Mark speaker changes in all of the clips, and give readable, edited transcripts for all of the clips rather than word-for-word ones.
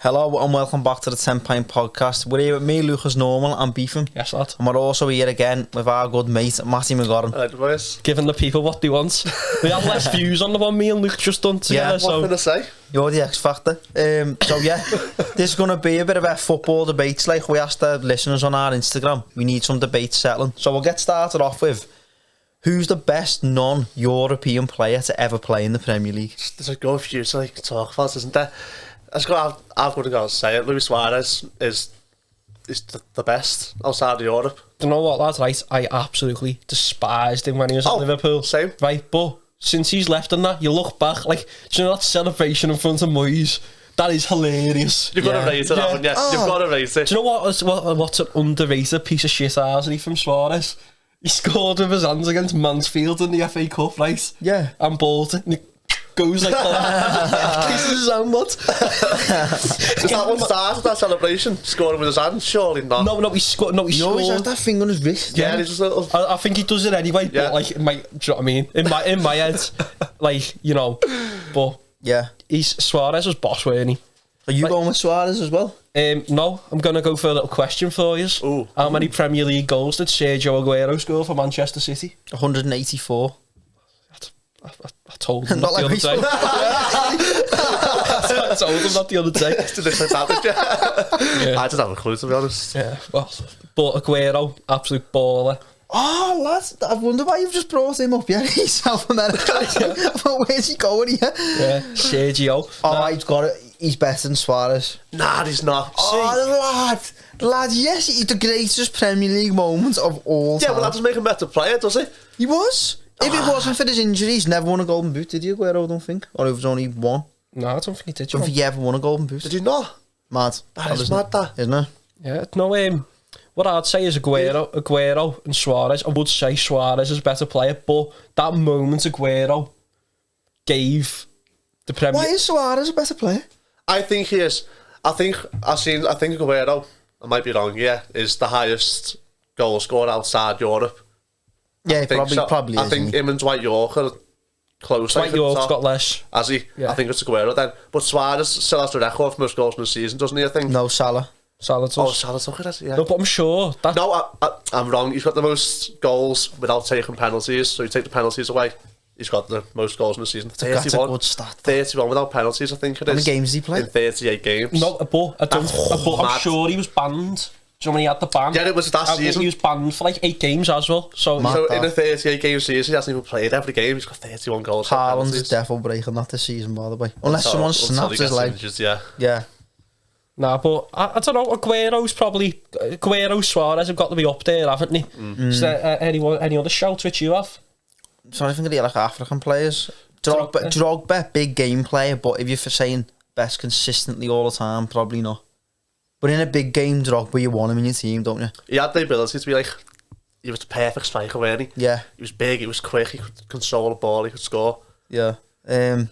Speaker 1: Hello and welcome back to the 10 Pint Podcast. We're here with me, Lucas Normal, and Beatham.
Speaker 2: Yes, lad.
Speaker 1: And we're also here again with our good mate, Matty and Beatham.
Speaker 3: Right, boys.
Speaker 2: Giving the people what they want. We have less views on the one me and Luke just done together.
Speaker 1: Yeah,
Speaker 2: so
Speaker 3: what can I say?
Speaker 1: You're the X Factor. So yeah, this is going to be a bit of a football debate. Like we asked the listeners on our Instagram, we need some debates settling. So we'll get started off with, who's the best non-European player to ever play in the Premier League?
Speaker 3: There's a good few to talk about, isn't there? I've got to go and say it. Suarez is the best outside of Europe.
Speaker 2: Do you know what, lads? Right, I absolutely despised him when he was at Liverpool.
Speaker 3: Same.
Speaker 2: Right, but since he's left and that, you look back, like, do you know that celebration in front of Moyes? That is hilarious.
Speaker 3: You've got to rate it, haven't you? You've got to rate it.
Speaker 2: Do you know what's an underrated piece of shit arsery from Suarez? He scored with his hands against Mansfield in the FA Cup, right?
Speaker 1: Yeah.
Speaker 2: And balled it, and he goes like that. Kisses his own butt.
Speaker 3: Is that what started that celebration? Scoring with his hands? Surely not.
Speaker 2: No, he scored.
Speaker 1: He always has that thing on his wrist.
Speaker 3: Yeah, he's just a little...
Speaker 2: I think he does it anyway,
Speaker 3: Yeah.
Speaker 2: but like, do you know what I mean? In my head, like, you know, but
Speaker 1: Yeah.
Speaker 2: Suarez was boss, weren't he?
Speaker 1: Are you going with Suarez as well?
Speaker 2: No, I'm going to go for a little question for you.
Speaker 3: Ooh.
Speaker 2: How many Premier League goals did Sergio Aguero score for Manchester City?
Speaker 1: 184.
Speaker 2: I told him
Speaker 1: Not
Speaker 2: that
Speaker 1: like
Speaker 2: the other day. I told him that the other day.
Speaker 3: It's a different habit, yeah.
Speaker 2: Yeah.
Speaker 3: I just have a clue, to be honest.
Speaker 2: Yeah, well, but Aguero, absolute baller.
Speaker 1: Oh, lads, I wonder why you've just brought him up, yeah? He's South America. But where's he going here?
Speaker 2: Yeah, Sergio.
Speaker 1: Oh, he's got it. He's better than Suarez.
Speaker 3: Nah, he's not.
Speaker 1: Oh, lad, yes, he's the greatest Premier League moment of all time.
Speaker 3: Yeah, well, that doesn't make him a better player, does it?
Speaker 1: He was. If it wasn't for his injuries, never won a Golden Boot, did he, Aguero, I don't think? Or it was only one.
Speaker 2: No, I don't think he did.
Speaker 1: I don't think he ever won a Golden Boot.
Speaker 3: Did he not?
Speaker 1: Mad.
Speaker 3: That is mad, that.
Speaker 1: Isn't it?
Speaker 2: Yeah, no, what I'd say is Aguero and Suarez. I would say Suarez is a better player, but that moment Aguero gave the Premier...
Speaker 1: Why is Suarez a better player?
Speaker 3: I think he is. I think Aguero, I might be wrong, yeah, is the highest goal scorer outside Europe.
Speaker 1: Yeah, he
Speaker 3: Probably
Speaker 1: is.
Speaker 3: I think him and Dwight York are close.
Speaker 2: Dwight York's got less.
Speaker 3: Has he?
Speaker 2: Yeah.
Speaker 3: I think it's Aguero then. But Suarez still has the record for most goals in the season, doesn't he, I think?
Speaker 1: No, Salah.
Speaker 2: Salah does.
Speaker 3: Oh, Salah took it, yeah.
Speaker 2: No, but I'm sure that...
Speaker 3: No, I'm wrong. He's got the most goals without taking penalties. So you take the penalties away, he's got the most goals in the season. 31.
Speaker 1: That's a good stat.
Speaker 3: 31 without penalties, I think it is.
Speaker 1: How many games did he play?
Speaker 3: In 38 games.
Speaker 2: No, but I'm
Speaker 3: mad.
Speaker 2: sure he was banned. Do you know when he had the ban?
Speaker 3: Yeah, it was that season.
Speaker 2: He was banned for like 8 games as well. So
Speaker 3: In a 38 game season, he hasn't even played every game. He's got 31 goals.
Speaker 1: Haaland's devil breaking that this season, by the way. Unless someone snaps his leg.
Speaker 3: Injured, yeah.
Speaker 1: Yeah.
Speaker 2: Nah, but I don't know. Aguero, Suarez have got to be up there, haven't they? Is there any other shout which you have?
Speaker 1: So I think they're like African players. Drogba, big game player, but if you're for saying best consistently all the time, probably not. But in a big game, Drogba, you want him in your team, don't you?
Speaker 3: He had the ability to be like, he was the perfect striker, wasn't he?
Speaker 1: Yeah.
Speaker 3: He was big, he was quick, he could control the ball, he could score.
Speaker 1: Yeah.
Speaker 2: Right,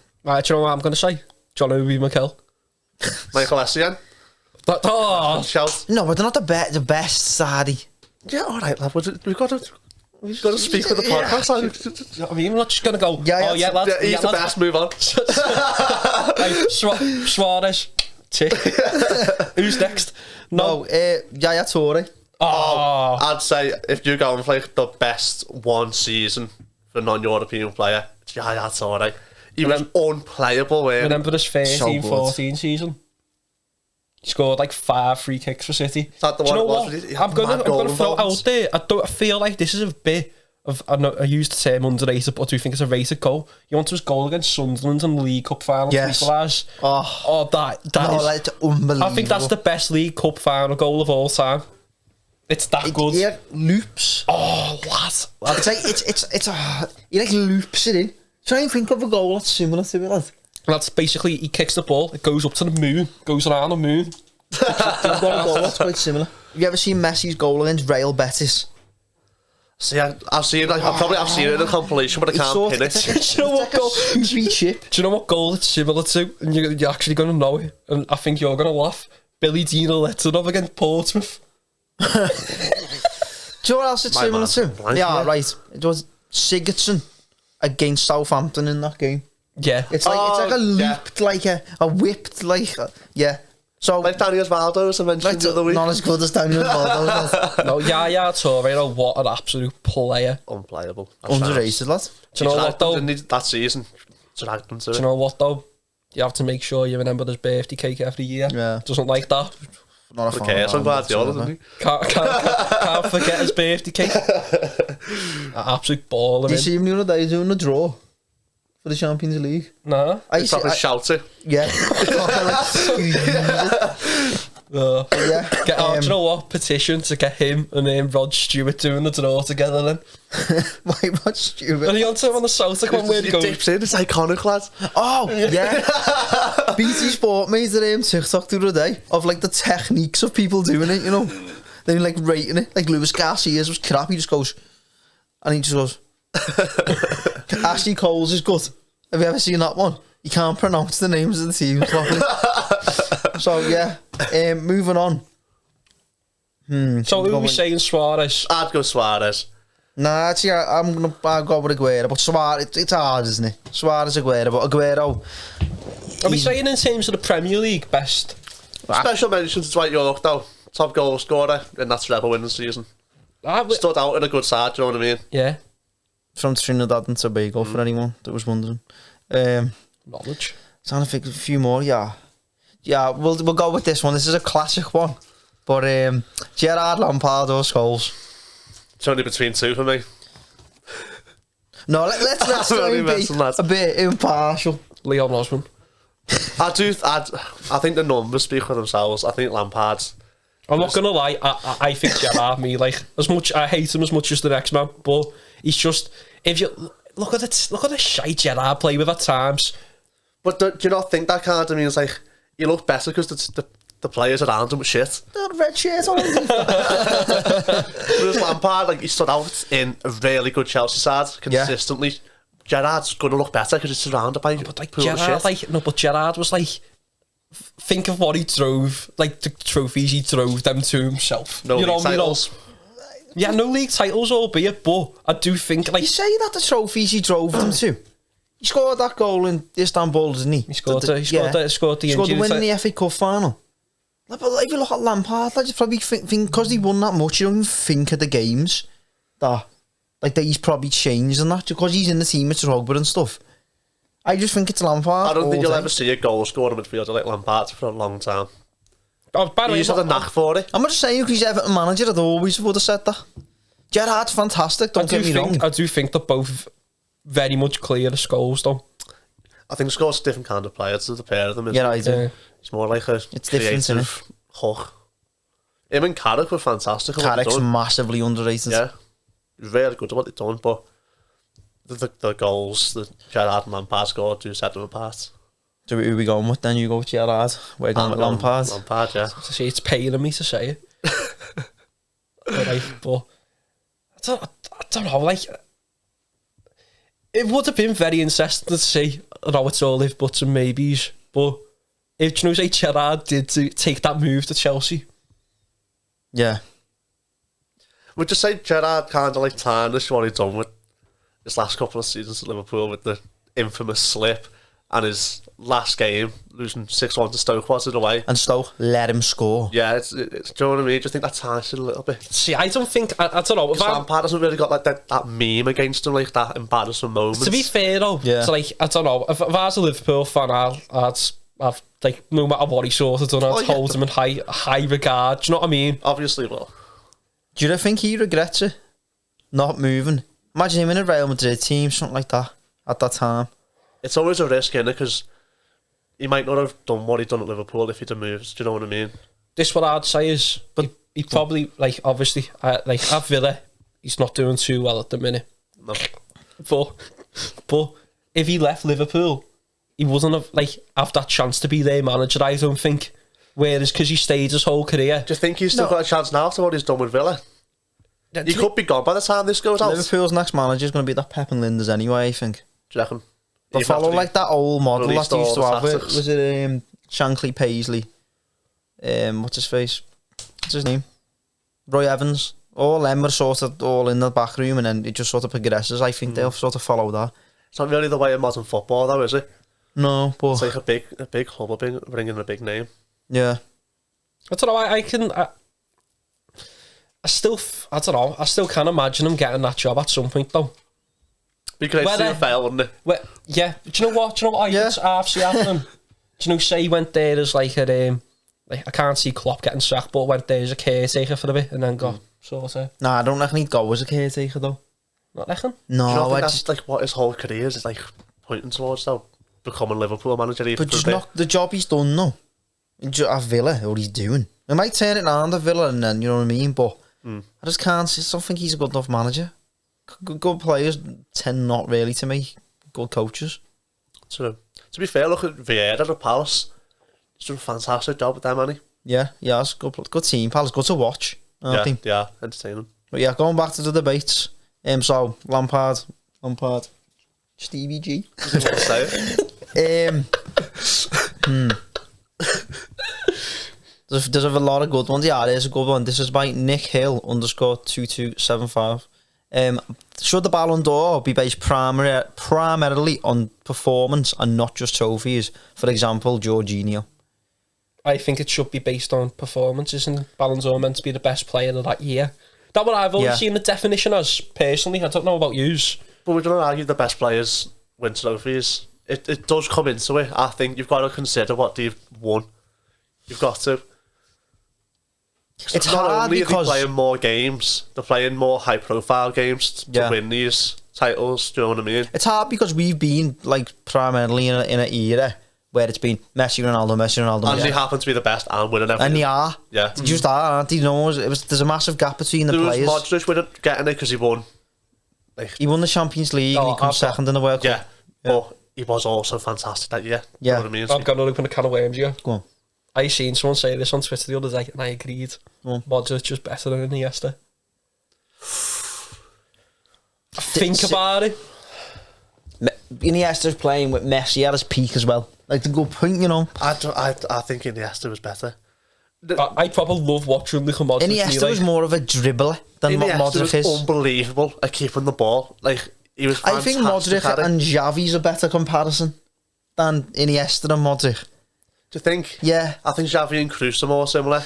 Speaker 2: do you know what I'm going to say? John Obi Mikel.
Speaker 3: Michael Essien. Shout.
Speaker 1: No, but they're not the best, Sadi.
Speaker 3: Yeah, alright, lad. We've got to speak for the podcast.
Speaker 2: You know what I mean? We're not just going to go, lads.
Speaker 3: He's the best, move on.
Speaker 2: Right, Suarez. Tick. Who's next?
Speaker 1: No, Yaya Toure.
Speaker 2: Oh,
Speaker 3: I'd say if you're going for like the best one season for a non-European player, it's Yaya Toure. He was unplayable.
Speaker 2: remember this 13-14
Speaker 1: So
Speaker 2: season? He scored like 5 free kicks for City.
Speaker 3: Is that the
Speaker 2: Do you know
Speaker 3: one
Speaker 2: what?
Speaker 3: it was?
Speaker 2: I'm gonna throw out there. I feel like this is a bit of... I used the term underrated, but I do think it's a rated goal. You want his goal against Sunderland in the League Cup final to equalise. Oh, that is...
Speaker 1: That's unbelievable.
Speaker 2: I think that's the best League Cup final goal of all time. It's that good.
Speaker 1: Yeah, loops.
Speaker 2: Oh, what?
Speaker 1: It's like, he like loops it in. Try and think of a goal that's similar to it, lad.
Speaker 2: That's basically, he kicks the ball, it goes up to the moon, goes around the moon.
Speaker 1: I've got a goal that's quite similar. Have you ever seen Messi's goal against Real Betis?
Speaker 3: See, I've seen it in a compilation, but I can't pin it.
Speaker 1: Do you know what goal? Chip.
Speaker 2: Do you know what goal it's similar to? And you're actually going to know it. And I think you're going to laugh. Billy Dean Letternoff against Portsmouth.
Speaker 1: Do you know what else it's similar to? Yeah, right. It was Sigurdsson against Southampton in that game.
Speaker 2: Yeah.
Speaker 1: It's like a looped, like a whipped, like yeah. So,
Speaker 3: like Danny Osvaldo, as I mentioned the other week.
Speaker 1: Not as good as Danny Osvaldo.
Speaker 2: No, Yaya Toure, what an absolute player.
Speaker 3: Unplayable.
Speaker 1: Underrated, lad.
Speaker 2: Do you know what, though?
Speaker 3: That season, dragged them to it.
Speaker 2: Do you know what, though? You have to make sure you remember his birthday cake every year.
Speaker 1: Yeah.
Speaker 2: Doesn't like that.
Speaker 1: Not a fan.
Speaker 3: Okay, so I'm glad you're on it.
Speaker 2: Can't forget his birthday cake. An absolute baller.
Speaker 1: Did you see him the other day doing a draw for the Champions League?
Speaker 2: No.
Speaker 3: He's probably shouting.
Speaker 1: Yeah.
Speaker 2: Yeah. Do you know what? Petition to get him and Rod Stewart doing the draw together then.
Speaker 1: Why Rod Stewart?
Speaker 2: And he on the Celtic one where he goes.
Speaker 3: Dips in, it's iconic, lad.
Speaker 1: Oh, yeah. BT Sport made a TikTok the other day of like the techniques of people doing it, you know. They're like rating it. Like Lewis Garcia's was crap, he just goes, and he just goes, Ashley Cole's is good. Have you ever seen that one? You can't pronounce the names of the teams properly. So yeah, moving on.
Speaker 2: So who are we saying? Suarez?
Speaker 3: I'd go Suarez.
Speaker 1: Nah, actually, I'll go with Aguero. But Suarez, it's hard, isn't it? Suarez, Aguero. But Aguero...
Speaker 2: Are we saying in terms of the Premier League best?
Speaker 3: Special mention to Dwight York, though. Top goal scorer in that treble winning season. Stood out in a good side, do you know what I mean?
Speaker 2: Yeah.
Speaker 1: From Trinidad and Tobago, for anyone that was wondering.
Speaker 2: Knowledge.
Speaker 1: Trying to think of a few more, yeah. Yeah, we'll go with this one. This is a classic one. But Gerrard, Lampard or Scholes?
Speaker 3: It's only between two for me.
Speaker 1: No, let's be a bit impartial.
Speaker 2: Leon Osman.
Speaker 3: I think the numbers speak for themselves. I think Lampard's...
Speaker 2: I'm not gonna lie, I think Gerrard, as much I hate him as much as the next man, but he's just, if you look at the shite Gerrard play with at times.
Speaker 3: But do you not think that kind of means like you look better because the players around him were shit?
Speaker 1: The red shirt on.
Speaker 3: Whereas Lampard, like, he stood out in a really good Chelsea side consistently. Yeah. Gerrard's gonna look better because he's surrounded by
Speaker 2: Gerrard was like, think of what he drove, like the trophies he drove them to himself.
Speaker 3: No league titles.
Speaker 2: Yeah, no league titles, albeit, but I do think like
Speaker 1: you say that the trophies he drove them to. He scored that goal in Istanbul, didn't he?
Speaker 2: He scored the
Speaker 1: win in the FA Cup final. But if you look at Lampard, like, you probably think because he won that much, you don't even think of the games that he's probably changed and that because he's in the team with Drogba and stuff. I just think it's Lampard.
Speaker 3: I don't think you'll ever see a goal scorer midfielder like Lampard for a long time.
Speaker 2: Oh, by the way,
Speaker 3: he's had a knack for it.
Speaker 1: I'm not just saying because he's Everton manager, I'd always would have said that. Gerrard's fantastic, don't get me wrong.
Speaker 2: I do think they're both very much clear of Scholes, though.
Speaker 3: I think Scholes is a different kind of player to the pair of them.
Speaker 1: Yeah, I do.
Speaker 3: It's more like a creative hook. Him and Carrick were fantastic.
Speaker 1: Carrick's massively underrated.
Speaker 3: Yeah, really good at what they've done, but the goals that Gerrard and Lampard scored do set them apart.
Speaker 1: So who are we going with then? You go with Gerrard, we're going with Lampard.
Speaker 3: Lampard, yeah.
Speaker 2: See, it's paining me to say it. But I don't know, like, it would have been very interesting to see how it's all if buts and maybes, but if you know, say Gerrard did to take that move to Chelsea.
Speaker 1: Yeah.
Speaker 3: Would you say Gerrard kind of like tarnished what he'd done with his last couple of seasons at Liverpool with the infamous slip and his last game losing 6-1 to Stoke, was it, away? And
Speaker 1: Stoke let him score.
Speaker 3: Yeah, it's do you know what I mean? Do you think that tarnished it a little bit?
Speaker 2: See, I don't think, I don't know.
Speaker 3: Lampard hasn't really got like that meme against him, like that embarrassing moment.
Speaker 2: To be fair though, so like, I don't know, if I was a Liverpool fan, I'd like, no matter what he sort of done, I'd hold him in high regard. Do you know what I mean?
Speaker 3: Obviously, well.
Speaker 1: Do you think he regrets it? Not moving? Imagine him in a Real Madrid team, something like that, at that time.
Speaker 3: It's always a risk, innit? Because he might not have done what he'd done at Liverpool if he'd have moved. Do you know what I mean?
Speaker 2: This what I'd say is, but he probably, like, obviously, like, at Villa, he's not doing too well at the minute.
Speaker 3: No.
Speaker 2: But if he left Liverpool, he wouldn't have that chance to be their manager, I don't think. Whereas, because he stayed his whole career.
Speaker 3: Do you think he's still got a chance now after what he's done with Villa? He could be gone by the time this goes out.
Speaker 1: Liverpool's next manager is going to be that Pep and Linders anyway, I think.
Speaker 3: Do you reckon?
Speaker 1: They'll follow like that old model that they used to have. Was it Shankly Paisley? What's his face? What's his name? Roy Evans. All them are sort of all in the back room and then it just sort of progresses. I think they'll sort of follow that.
Speaker 3: It's not really the way of modern football though, is it?
Speaker 1: No, but...
Speaker 3: It's like a big club bringing a big name.
Speaker 1: Yeah.
Speaker 2: I don't know. I still can't imagine him getting that job at some point though.
Speaker 3: Because it's a fail, wouldn't it?
Speaker 2: Yeah. Do you know what? I've seen happening. Do you know? Say he went there as like a I can't see Klopp getting sacked, but went there as a caretaker for a bit and then got sort of.
Speaker 1: Nah, I don't reckon he'd go as a caretaker though.
Speaker 2: Not reckon?
Speaker 1: No,
Speaker 3: Do you not think that's like what his whole career is like pointing towards though? Becoming Liverpool manager.
Speaker 1: But just not the job he's done though. At Villa, what he's doing. He might turn it around at Villa and then, you know what I mean? But I just can't see. I don't think he's a good enough manager. Good players tend not really to make good coaches.
Speaker 3: So, to be fair, look at Vieira at Palace. He's done a fantastic job with them, hasn't he?
Speaker 1: Yeah, it's good team. Palace, good to watch.
Speaker 3: Yeah, entertaining.
Speaker 1: But yeah, going back to the debates. So Lampard, Stevie G. There's a lot of good ones. Yeah, there's a good one. This is by Nick Hill _2275. Should the Ballon d'Or be based primarily on performance and not just trophies? For example, Jorginho.
Speaker 2: I think it should be based on performance. Isn't Ballon d'Or meant to be the best player of that year? That's what I've always seen the definition as, personally. I don't know about yous.
Speaker 3: But we don't argue the best players win trophies. It does come into it. I think you've got to consider what they've won. You've got to.
Speaker 1: It's
Speaker 3: not
Speaker 1: hard
Speaker 3: only
Speaker 1: because
Speaker 3: are they playing more games, they're playing more high-profile games to win these titles. Do you know what I mean?
Speaker 1: It's hard because we've been like primarily in an era where it's been Messi, Ronaldo.
Speaker 3: And they happen to be the best and winning everything.
Speaker 1: And they are.
Speaker 3: Yeah.
Speaker 1: They just are, aren't they? There's a massive gap between the players.
Speaker 3: Modric wouldn't getting it because he won.
Speaker 1: He won the Champions League and he comes second in the World Cup.
Speaker 3: Yeah, but he was also fantastic that year.
Speaker 1: Yeah.
Speaker 3: You know what I mean?
Speaker 2: I'm going to open a can of worms here.
Speaker 1: Go on.
Speaker 2: I seen someone say this on Twitter the other day and I agreed. Modric is better than Iniesta. Think about it.
Speaker 1: Iniesta's playing with Messi at his peak as well. Like the good point, you know.
Speaker 3: I think Iniesta was better.
Speaker 2: I probably love watching Luka Modric.
Speaker 1: Iniesta was more of a dribbler than what Modric is.
Speaker 3: Unbelievable at keeping the ball. Like he was.
Speaker 1: I think Modric and Xavi's a better comparison than Iniesta and Modric.
Speaker 3: Do you think?
Speaker 1: Yeah,
Speaker 3: I think Xavi and Kroos are more similar.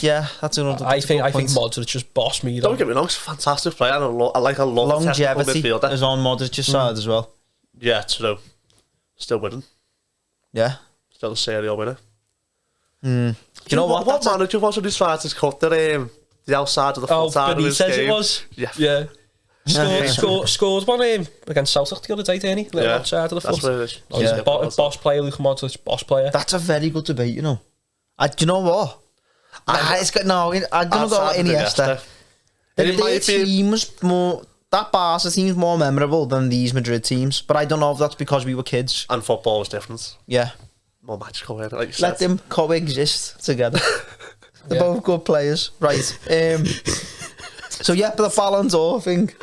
Speaker 1: Yeah, that's another.
Speaker 2: I think Modric just bossed me.
Speaker 3: Don't get me wrong, he's a fantastic player, and I love
Speaker 1: longevity is on Modric's side as well.
Speaker 3: Yeah, true. Still winning.
Speaker 1: Yeah,
Speaker 3: still a serial winner.
Speaker 1: Do you know what?
Speaker 3: What manager was when he tried to cut the outside of the full side of his game?
Speaker 2: It was.
Speaker 3: Yeah.
Speaker 2: Scored one against Celtic the other day, didn't he?
Speaker 3: Yeah,
Speaker 2: outside of the
Speaker 3: that's
Speaker 2: foot.
Speaker 3: where it is.
Speaker 2: Boss player, Luka Modric, boss player.
Speaker 1: That's a very good debate, you know. Do you know what? I'm gonna go Iniesta. Their team was more. That Barca team's more memorable than these Madrid teams, but I don't know if that's because we were kids.
Speaker 3: And football was different.
Speaker 1: Yeah.
Speaker 3: More magical, like you said.
Speaker 1: Let them coexist together. They're both good players, right? So yeah, but the Ballon d'Or thing.
Speaker 2: Do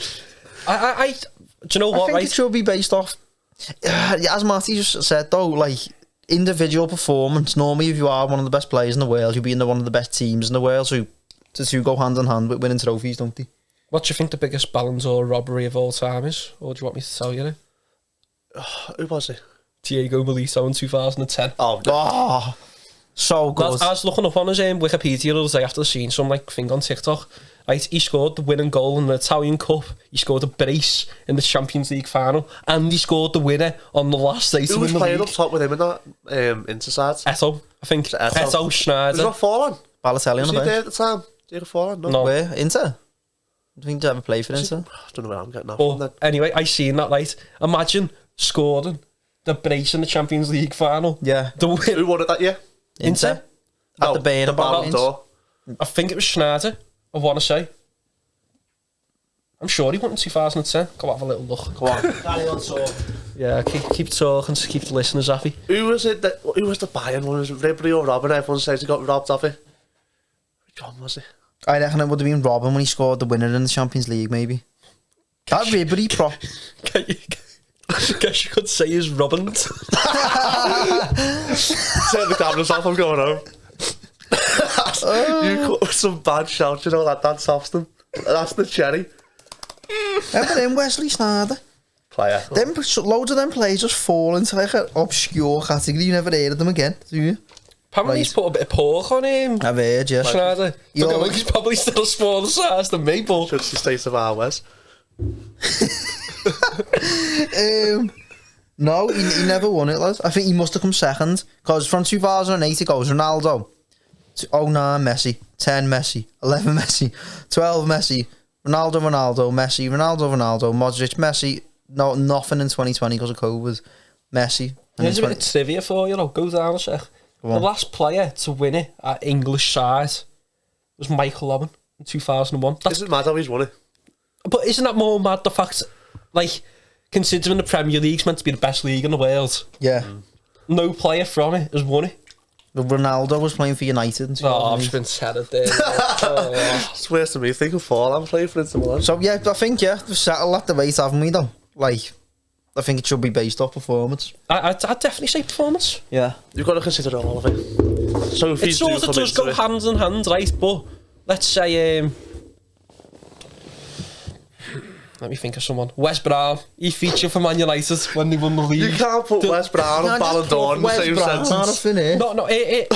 Speaker 2: you know what?
Speaker 1: I think it should be based off. As Matty just said though, like individual performance. Normally, if you are one of the best players in the world, you'll be in one of the best teams in the world. So the two go hand in hand with winning trophies, don't they?
Speaker 2: What do you think the biggest Ballon d'Or robbery of all time is? Or do you want me to tell you?
Speaker 3: Who was it?
Speaker 2: Diego Milito in 2010.
Speaker 1: Oh, so good.
Speaker 2: I was looking up on his Wikipedia the other day after seeing some thing on TikTok. Right, he scored the winning goal in the Italian Cup. He scored a brace in the Champions League final, and he scored the winner on the last day to win the league.
Speaker 3: Who was playing up top with him in that Interside?
Speaker 2: Eto, I think. Eto, Schneider.
Speaker 3: Was it not Forlan?
Speaker 1: Balotelli
Speaker 3: was
Speaker 1: on
Speaker 3: he
Speaker 1: the
Speaker 3: there at the time? Diego Forlan?
Speaker 2: No.
Speaker 1: Where? Inter? I think you ever play for Inter?
Speaker 3: I don't know where I'm getting that
Speaker 2: from. Anyway, I seen that, right? Imagine scoring the brace in the Champions League final.
Speaker 1: Yeah.
Speaker 3: Who won it that year?
Speaker 1: Inter. At the
Speaker 3: Ballon d'Or.
Speaker 2: I think it was Schneider, I want to say. I'm sure he won in 2010. Go have a little look.
Speaker 1: Come on. Carry on talking.
Speaker 2: Yeah, keep talking to keep the listeners happy.
Speaker 3: Who was it? Who was the Bayern one? Was it Ribery or Robin? Everyone says he got robbed of it. Which one was it?
Speaker 1: I reckon it would have been Robin when he scored the winner in the Champions League, maybe. That Ribery prop.
Speaker 2: Guess you could say he's Robin.
Speaker 3: Turn the cameras off, I'm going home. You cut some bad shout, you know, that Dan Sofston. That's the cherry.
Speaker 1: Remember him, Wesley Sneijder?
Speaker 3: Player.
Speaker 1: Loads of them players just fall into like an obscure category. You never heard of them again, do you?
Speaker 2: Apparently he's put a bit of pork on him.
Speaker 1: I've heard, yes.
Speaker 2: Schneider. Look, he's probably still a smaller size than me, but...
Speaker 3: Should the state of our Wes.
Speaker 1: No, he never won it, lad. I think he must have come second. Because from 2008 it goes Ronaldo, 09 Messi, 10 Messi, 11 Messi, 12 Messi, Ronaldo, Messi, Ronaldo, Modric, Messi. No, nothing in 2020 because of COVID. Messi.
Speaker 2: Here's a bit of trivia for you, go down a sec. The last player to win it at English side was Michael Owen in 2001.
Speaker 3: Isn't it mad how he's won it?
Speaker 2: But isn't that more mad, the fact, like, considering the Premier League's meant to be the best league in the world,
Speaker 1: Yeah.
Speaker 2: no player from it has won it.
Speaker 1: Ronaldo was playing for United in 2008.
Speaker 2: I've just been sad at there.
Speaker 3: It's worse than me thinking I'm playing for Inter Milan.
Speaker 1: So, yeah, I think, we've settled at the rate, haven't we, though? Like, I think it should be based off performance.
Speaker 2: I'd definitely say performance.
Speaker 1: Yeah.
Speaker 3: You've got to consider all of it. So if
Speaker 2: It sort of does go hand in hand, right? But let's say, let me think of someone. Wes Brown. He featured for Man United when they won the league.
Speaker 3: You can't put Wes Brown and Ballon d'Or in the same sentence.
Speaker 2: No, hear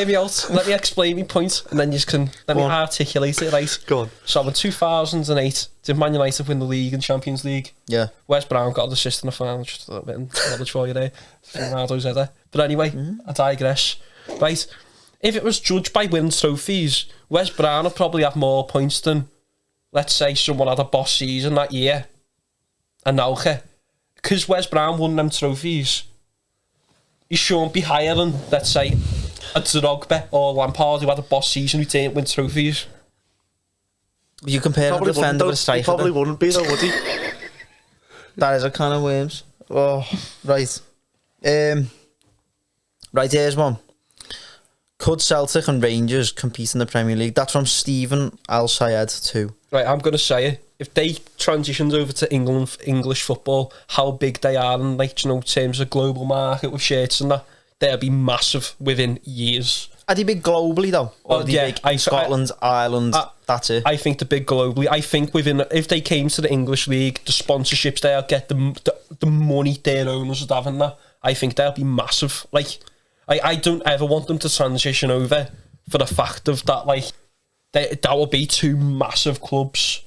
Speaker 2: me out. Let me explain my point, and then you can let me articulate it, right?
Speaker 3: Go on.
Speaker 2: So in 2008, did Man United win the league and Champions League?
Speaker 1: Yeah.
Speaker 2: Wes Brown got an assist in the final, just a little bit of knowledge for you there. Ronaldo's header. But anyway, I digress. Right, if it was judged by winning trophies, Wes Brown would probably have more points than, let's say, someone had a boss season that year. And now, because Wes Brown won them trophies, he shouldn't be higher than, let's say, a Drogba or Lampard who had a boss season who didn't win trophies.
Speaker 1: You compare a defender with a striker.
Speaker 3: He probably wouldn't be, though, would he?
Speaker 1: That is a can of worms. Oh, right. Right, here's one. Could Celtic and Rangers compete in the Premier League? That's from Stephen Al Sayed too.
Speaker 2: Right, I'm going to say it. If they transitioned over to English football, how big they are in, like, you know, terms of global market with shirts and that, they'll be massive within years.
Speaker 1: Are they big globally though? Or are they big in Scotland, Ireland, that's it?
Speaker 2: I think they're big globally. I think if they came to the English League, the sponsorships they'll get, the money their owners would have in that, I think they'll be massive. Like, I don't ever want them to transition over for the fact of that, like, that will be two massive clubs.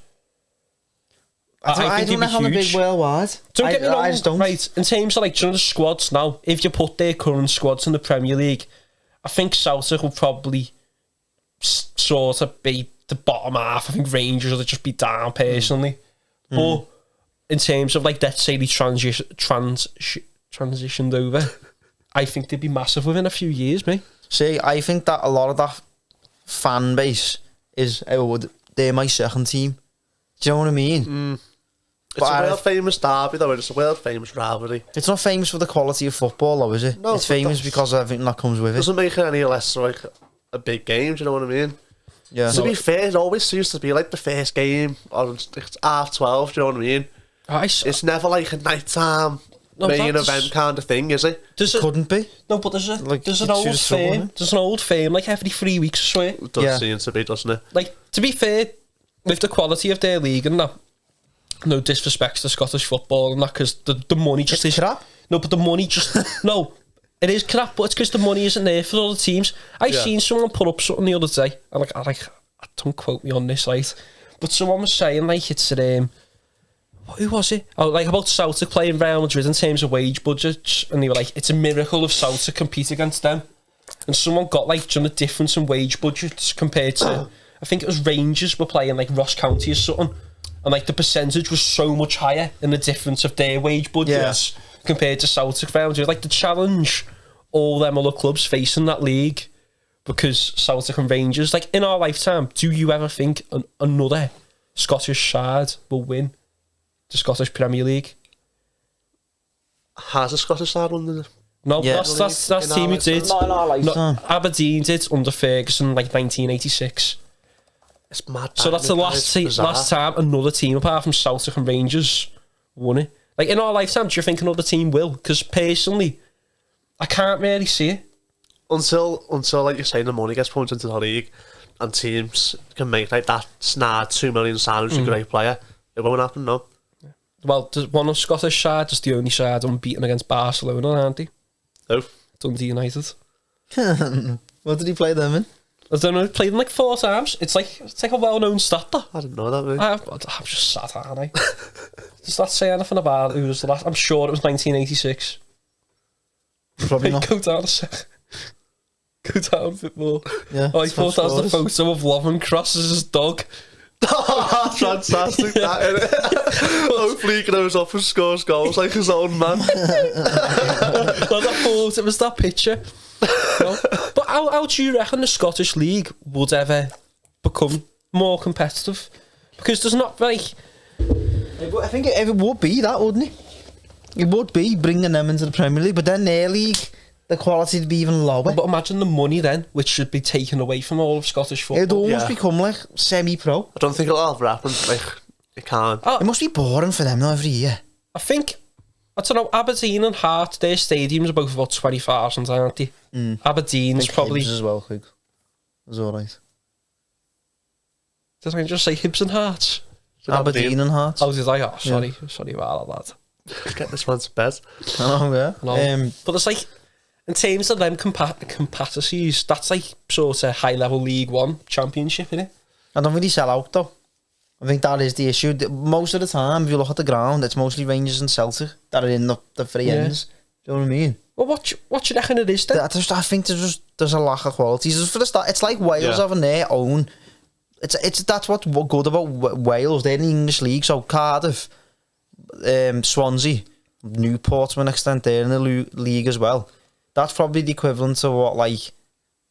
Speaker 1: I don't know how big worldwide.
Speaker 2: Don't get me wrong,
Speaker 1: I just don't.
Speaker 2: Right, in terms of, like, the squads now, if you put their current squads in the Premier League, I think Celtic will probably sort of be the bottom half. I think Rangers will just be down personally. But in terms of, like, let's say they transitioned over, I think they'd be massive within a few years, mate.
Speaker 1: See, I think that a lot of that fan base is, they're my second team. Do you know what I mean?
Speaker 3: It's a world famous derby, though. It's a world famous rivalry.
Speaker 1: It's not famous for the quality of football, though, is it?
Speaker 3: No,
Speaker 1: it's famous because of everything that comes with it.
Speaker 3: Doesn't make it any less like a big game. Do you know what I mean?
Speaker 1: Yeah.
Speaker 3: To be fair, it always seems to be like the first game, or it's 12:30. Do you know what I mean? It's never like a nighttime main event kind of thing, is it?
Speaker 1: Couldn't be.
Speaker 2: No, but there's an old fame. There's an old fame, like every 3 weeks, I swear.
Speaker 3: It does seem to be, doesn't it?
Speaker 2: Like, to be fair, with the quality of their league and that, no disrespect to Scottish football and that, because the money just is
Speaker 1: crap.
Speaker 2: No, but the money just no, it is crap, but it's because the money isn't there for all the teams. I seen someone put up something the other day, and I don't quote me on this, right? But someone was saying, like, it's who was it? Oh, like, about Celtic playing Real Madrid in terms of wage budgets, and they were like, it's a miracle if Celtic compete against them. And someone got, like, the difference in wage budgets compared to, I think it was Rangers were playing, like, Ross County or something, and, like, the percentage was so much higher in the difference of their wage budgets compared to Celtic Real Madrid. Like, the challenge all them other clubs facing that league, because Celtic and Rangers, like, in our lifetime, do you ever think another Scottish side will win the Scottish Premier League?
Speaker 3: Has a Scottish side won the...
Speaker 2: No, that's team who did.
Speaker 1: Not in our lifetime.
Speaker 2: No, Aberdeen did under Ferguson, like 1986.
Speaker 3: It's mad.
Speaker 2: So that's the last time another team, apart from Celtic and Rangers, won it. Like, in our lifetime, do you think another team will? Because personally, I can't really see it.
Speaker 3: Until like you're saying, the money gets pumped into the league and teams can make, like, that snarl 2 million sign, who's a great player. It won't happen, no.
Speaker 2: Well, there's one of Scottish side, just the only side unbeaten against Barcelona, aren't they?
Speaker 3: No.
Speaker 2: Dundee United.
Speaker 1: What did he play them in?
Speaker 2: I don't know. Played them like 4 times. It's like a well-known stat. Though.
Speaker 3: I didn't know that, mate.
Speaker 2: I'm just sad, aren't I? Does that say anything about who was the last? I'm sure it was 1986.
Speaker 1: Probably not.
Speaker 2: Go down a sec. Go down a bit more.
Speaker 1: Yeah,
Speaker 2: I thought that was the photo of Lovren Cross as his dog.
Speaker 3: Fantastic, that, innit? Hopefully he grows up and scores goals like his own man.
Speaker 2: I thought it was that picture. No. But how do you reckon the Scottish League would ever become more competitive? Because there's not like...
Speaker 1: I think it would be that, wouldn't it? It would be bringing them into the Premier League, but then their league, the quality would be even lower.
Speaker 2: But imagine the money then, which should be taken away from all of Scottish football.
Speaker 1: It'd almost become like semi-pro.
Speaker 3: I don't think it'll ever happen. Like, it can't.
Speaker 1: It must be boring for them though every year.
Speaker 2: I think, I don't know, Aberdeen and Hearts, their stadiums are both about 20,000, aren't they? Aberdeen's probably...
Speaker 1: Hibs as well, Hugh. It's alright.
Speaker 2: Did I just say Hibs and Hearts?
Speaker 1: Aberdeen and Hearts.
Speaker 2: Oh, did I? Oh, sorry. Sorry about that.
Speaker 3: Get this one to bed.
Speaker 1: I know, yeah.
Speaker 2: No. But it's like, in terms of them conspiracies, that's like sort of high-level League One championship, innit?
Speaker 1: I don't really sell out though. I think that is the issue. Most of the time, if you look at the ground, it's mostly Rangers and Celtic that are in the three ends. Do you know what I mean?
Speaker 2: Well, what do you reckon it is then?
Speaker 1: I think there's a lack of quality. For the start, it's like Wales having their own. That's what's good about Wales. They're in the English league, so Cardiff, Swansea, Newport to an extent, they're in the league as well. That's probably the equivalent to what like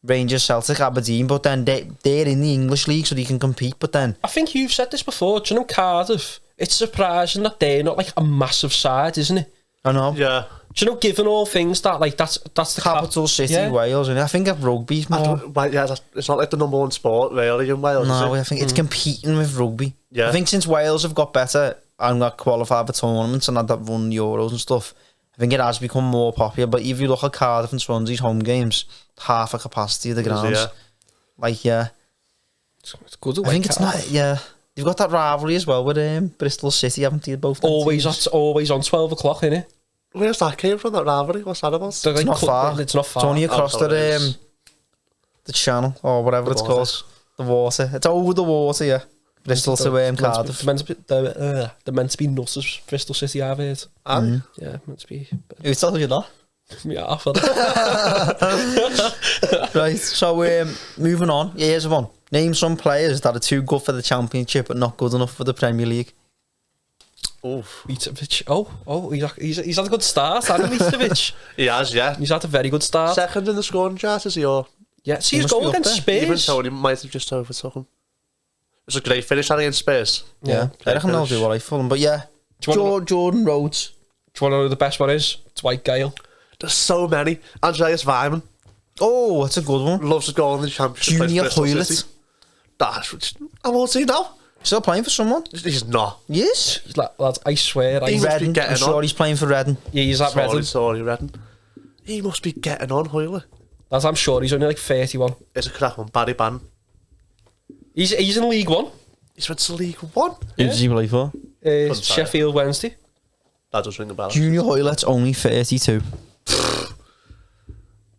Speaker 1: Rangers, Celtic, Aberdeen, but then they're in the English league, so they can compete. But then
Speaker 2: I think you've said this before. Do you know Cardiff? It's surprising that they're not like a massive side, isn't it?
Speaker 1: I know.
Speaker 3: Yeah.
Speaker 2: Do you know, given all things that like that's the
Speaker 1: capital city, Wales, and I think of rugby's more.
Speaker 3: It's not like the number one sport really in Wales.
Speaker 1: No, I think it's competing with rugby.
Speaker 3: Yeah.
Speaker 1: I think since Wales have got better and got qualified for tournaments and had that run Euros and stuff, I think it has become more popular. But if you look at Cardiff and Swansea's home games, half a capacity of the grounds.
Speaker 2: It's good.
Speaker 1: I think it's not. Yeah, you've got that rivalry as well with Bristol City, haven't you? Both
Speaker 2: always on 12 o'clock, innit?
Speaker 3: Where's that came from? That rivalry? What's that about?
Speaker 1: It's not far.
Speaker 2: It's not far.
Speaker 1: It's only across the channel or whatever it's called. The water. It's over the water, yeah. Bristol to Cardiff.
Speaker 2: They're meant to be nutters, Bristol City, I've heard. Yeah, meant to be.
Speaker 1: Who told you that?
Speaker 2: Yeah, I felt it.
Speaker 1: Right, so moving on. Yeah, here's one. Name some players that are too good for the Championship but not good enough for the Premier League.
Speaker 2: Mitrovic. He's had a good start, hasn't he, Mitrovic?
Speaker 3: He has, yeah.
Speaker 2: He's had a very good start.
Speaker 3: Second in the scoring chart, is he? Or
Speaker 2: yeah, see his goal against Spurs.
Speaker 3: Even Tony might have just overtook him. It was a great finish against Spurs.
Speaker 1: Yeah, I reckon they'll do what I for him. But yeah, Jordan Rhodes.
Speaker 2: Do you want to know who the best one is? Dwight Gale.
Speaker 3: There's so many. Andreas Weimann.
Speaker 1: Oh, that's a good one.
Speaker 3: Loves to go in the Championship.
Speaker 1: Junior Hoylett.
Speaker 3: I won't see now.
Speaker 1: Still playing for someone?
Speaker 3: He's not.
Speaker 1: Yes.
Speaker 2: Lads, I swear.
Speaker 1: I'm sure he's playing for Reading.
Speaker 2: Yeah, he's at Reading.
Speaker 3: Sorry, Reading. He must be getting on, Hoylett.
Speaker 2: Lads, I'm sure he's only like 31.
Speaker 3: It's a crack one. Barry Bannon.
Speaker 2: He's in League One.
Speaker 3: He's went to League One.
Speaker 1: Who does he play for?
Speaker 2: Sheffield Wednesday.
Speaker 3: That does ring a bell.
Speaker 1: Junior Hoylett's only 32.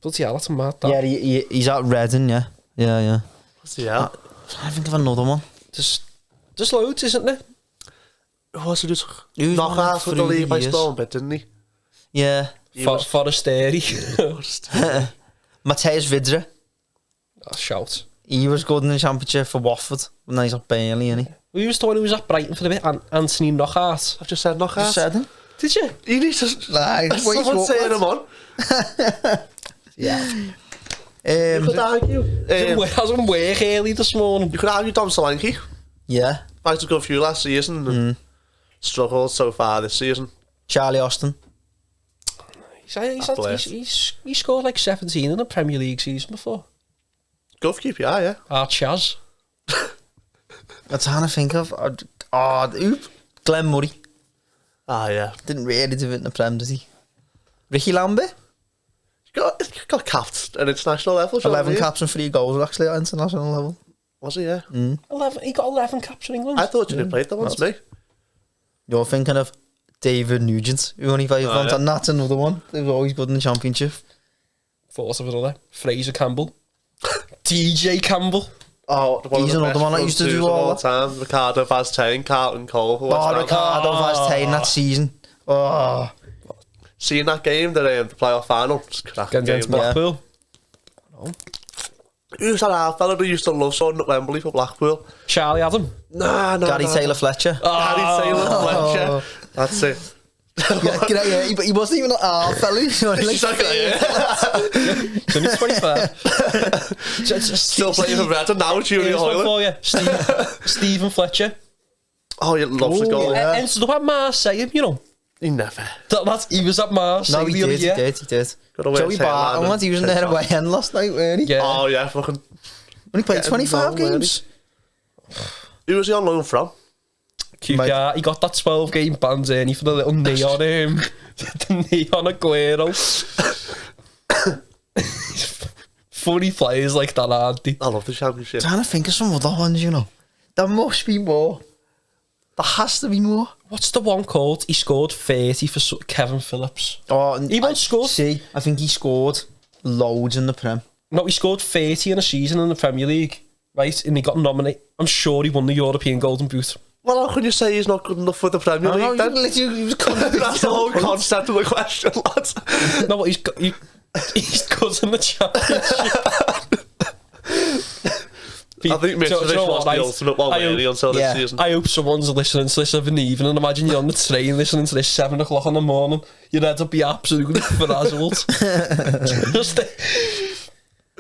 Speaker 2: Bloody hell, that's mad. That.
Speaker 1: Yeah, he's at Reading, yeah. Yeah.
Speaker 3: Yeah.
Speaker 1: I think of another one.
Speaker 2: There's loads, isn't there?
Speaker 3: Who was it? Knock out with the league by Storm, but didn't he?
Speaker 1: Yeah.
Speaker 2: Forestieri.
Speaker 1: Matthijs Vidra.
Speaker 2: Oh, shout.
Speaker 1: He was good in the Championship for Watford. And now he's at Burnley, isn't he?
Speaker 2: We was the one who was at Brighton for a bit. Anthony Knockout.
Speaker 3: I've just said Knockout.
Speaker 1: Just said him.
Speaker 2: Did you?
Speaker 3: You need to...
Speaker 1: Nah,
Speaker 3: someone saying him on.
Speaker 1: Yeah.
Speaker 3: You could argue.
Speaker 2: Hasn't work early this morning.
Speaker 3: You could argue Dom Solanke.
Speaker 1: Yeah.
Speaker 3: Back to go few last season and struggled so far this season.
Speaker 1: Charlie Austin.
Speaker 2: He scored like 17 in the Premier League season before.
Speaker 3: Go for QPR, yeah.
Speaker 2: Chaz.
Speaker 1: I'm trying to think of... Glenn Murray.
Speaker 3: Yeah.
Speaker 1: Didn't really do it in the Prem, did he? Ricky Lambert.
Speaker 3: Got capped at international level.
Speaker 1: 11 caps and 3 goals actually at international level.
Speaker 3: Was he, yeah?
Speaker 2: 11. He got 11 caps for England.
Speaker 3: I thought you didn't play that one to me.
Speaker 1: You're thinking of David Nugent, who only played once, and that's another one. He was always good in the Championship.
Speaker 2: Thought of another. Fraser Campbell. DJ Campbell.
Speaker 3: Oh,
Speaker 1: He's another one that used to do all that.
Speaker 3: Time. Ricardo Vaz-Tane, Carlton Cole.
Speaker 1: Ricardo Vaz-Tane that season. Oh.
Speaker 3: Seeing that game, the playoff final, just cracking game.
Speaker 2: Against Blackpool.
Speaker 3: Who's that half fella who used to love sorting at Wembley for Blackpool?
Speaker 2: Charlie Adam.
Speaker 3: Nah.
Speaker 1: Gary Taylor Fletcher.
Speaker 3: Gary Taylor Fletcher. That's it.
Speaker 1: Yeah, he wasn't even a half fella. He's only like
Speaker 2: He's only 25.
Speaker 3: Still playing for Redden now, Julie Hoyland.
Speaker 2: Stephen Fletcher.
Speaker 3: Oh, he loves the goal.
Speaker 2: Ended up at Marseille, you know.
Speaker 3: He never.
Speaker 2: He was at Marseille.
Speaker 1: No, he did. Joey Barton, he was in there away end last night, weren't he?
Speaker 2: Yeah.
Speaker 3: Oh, yeah, fucking.
Speaker 1: When he played 25 games.
Speaker 3: Who was he on loan from?
Speaker 2: QPR, he got that 12-game ban, didn't he, for the little knee on him. The knee on Aguero. Funny players like that, aren't they?
Speaker 3: I love the Championship.
Speaker 1: I'm trying to think of some other ones, you know. There must be more. There has to be more.
Speaker 2: What's the one called? He scored 30 for Kevin Phillips.
Speaker 1: Oh,
Speaker 2: He once scored.
Speaker 1: See, I think he scored loads in the Prem.
Speaker 2: No, he scored 30 in a season in the Premier League, right? And he got nominated. I'm sure he won the European Golden Boot.
Speaker 3: Well, how can you say he's not good enough for the Premier League then?
Speaker 1: That's
Speaker 3: the whole concept of the question, lads.
Speaker 2: No, but he's good in the Championship.
Speaker 3: I think Mitrovic was the ultimate one, really, until this season.
Speaker 2: I hope someone's listening to this of an evening. Imagine you're on the train listening to this 7 o'clock in the morning. Your head would be absolutely frazzled.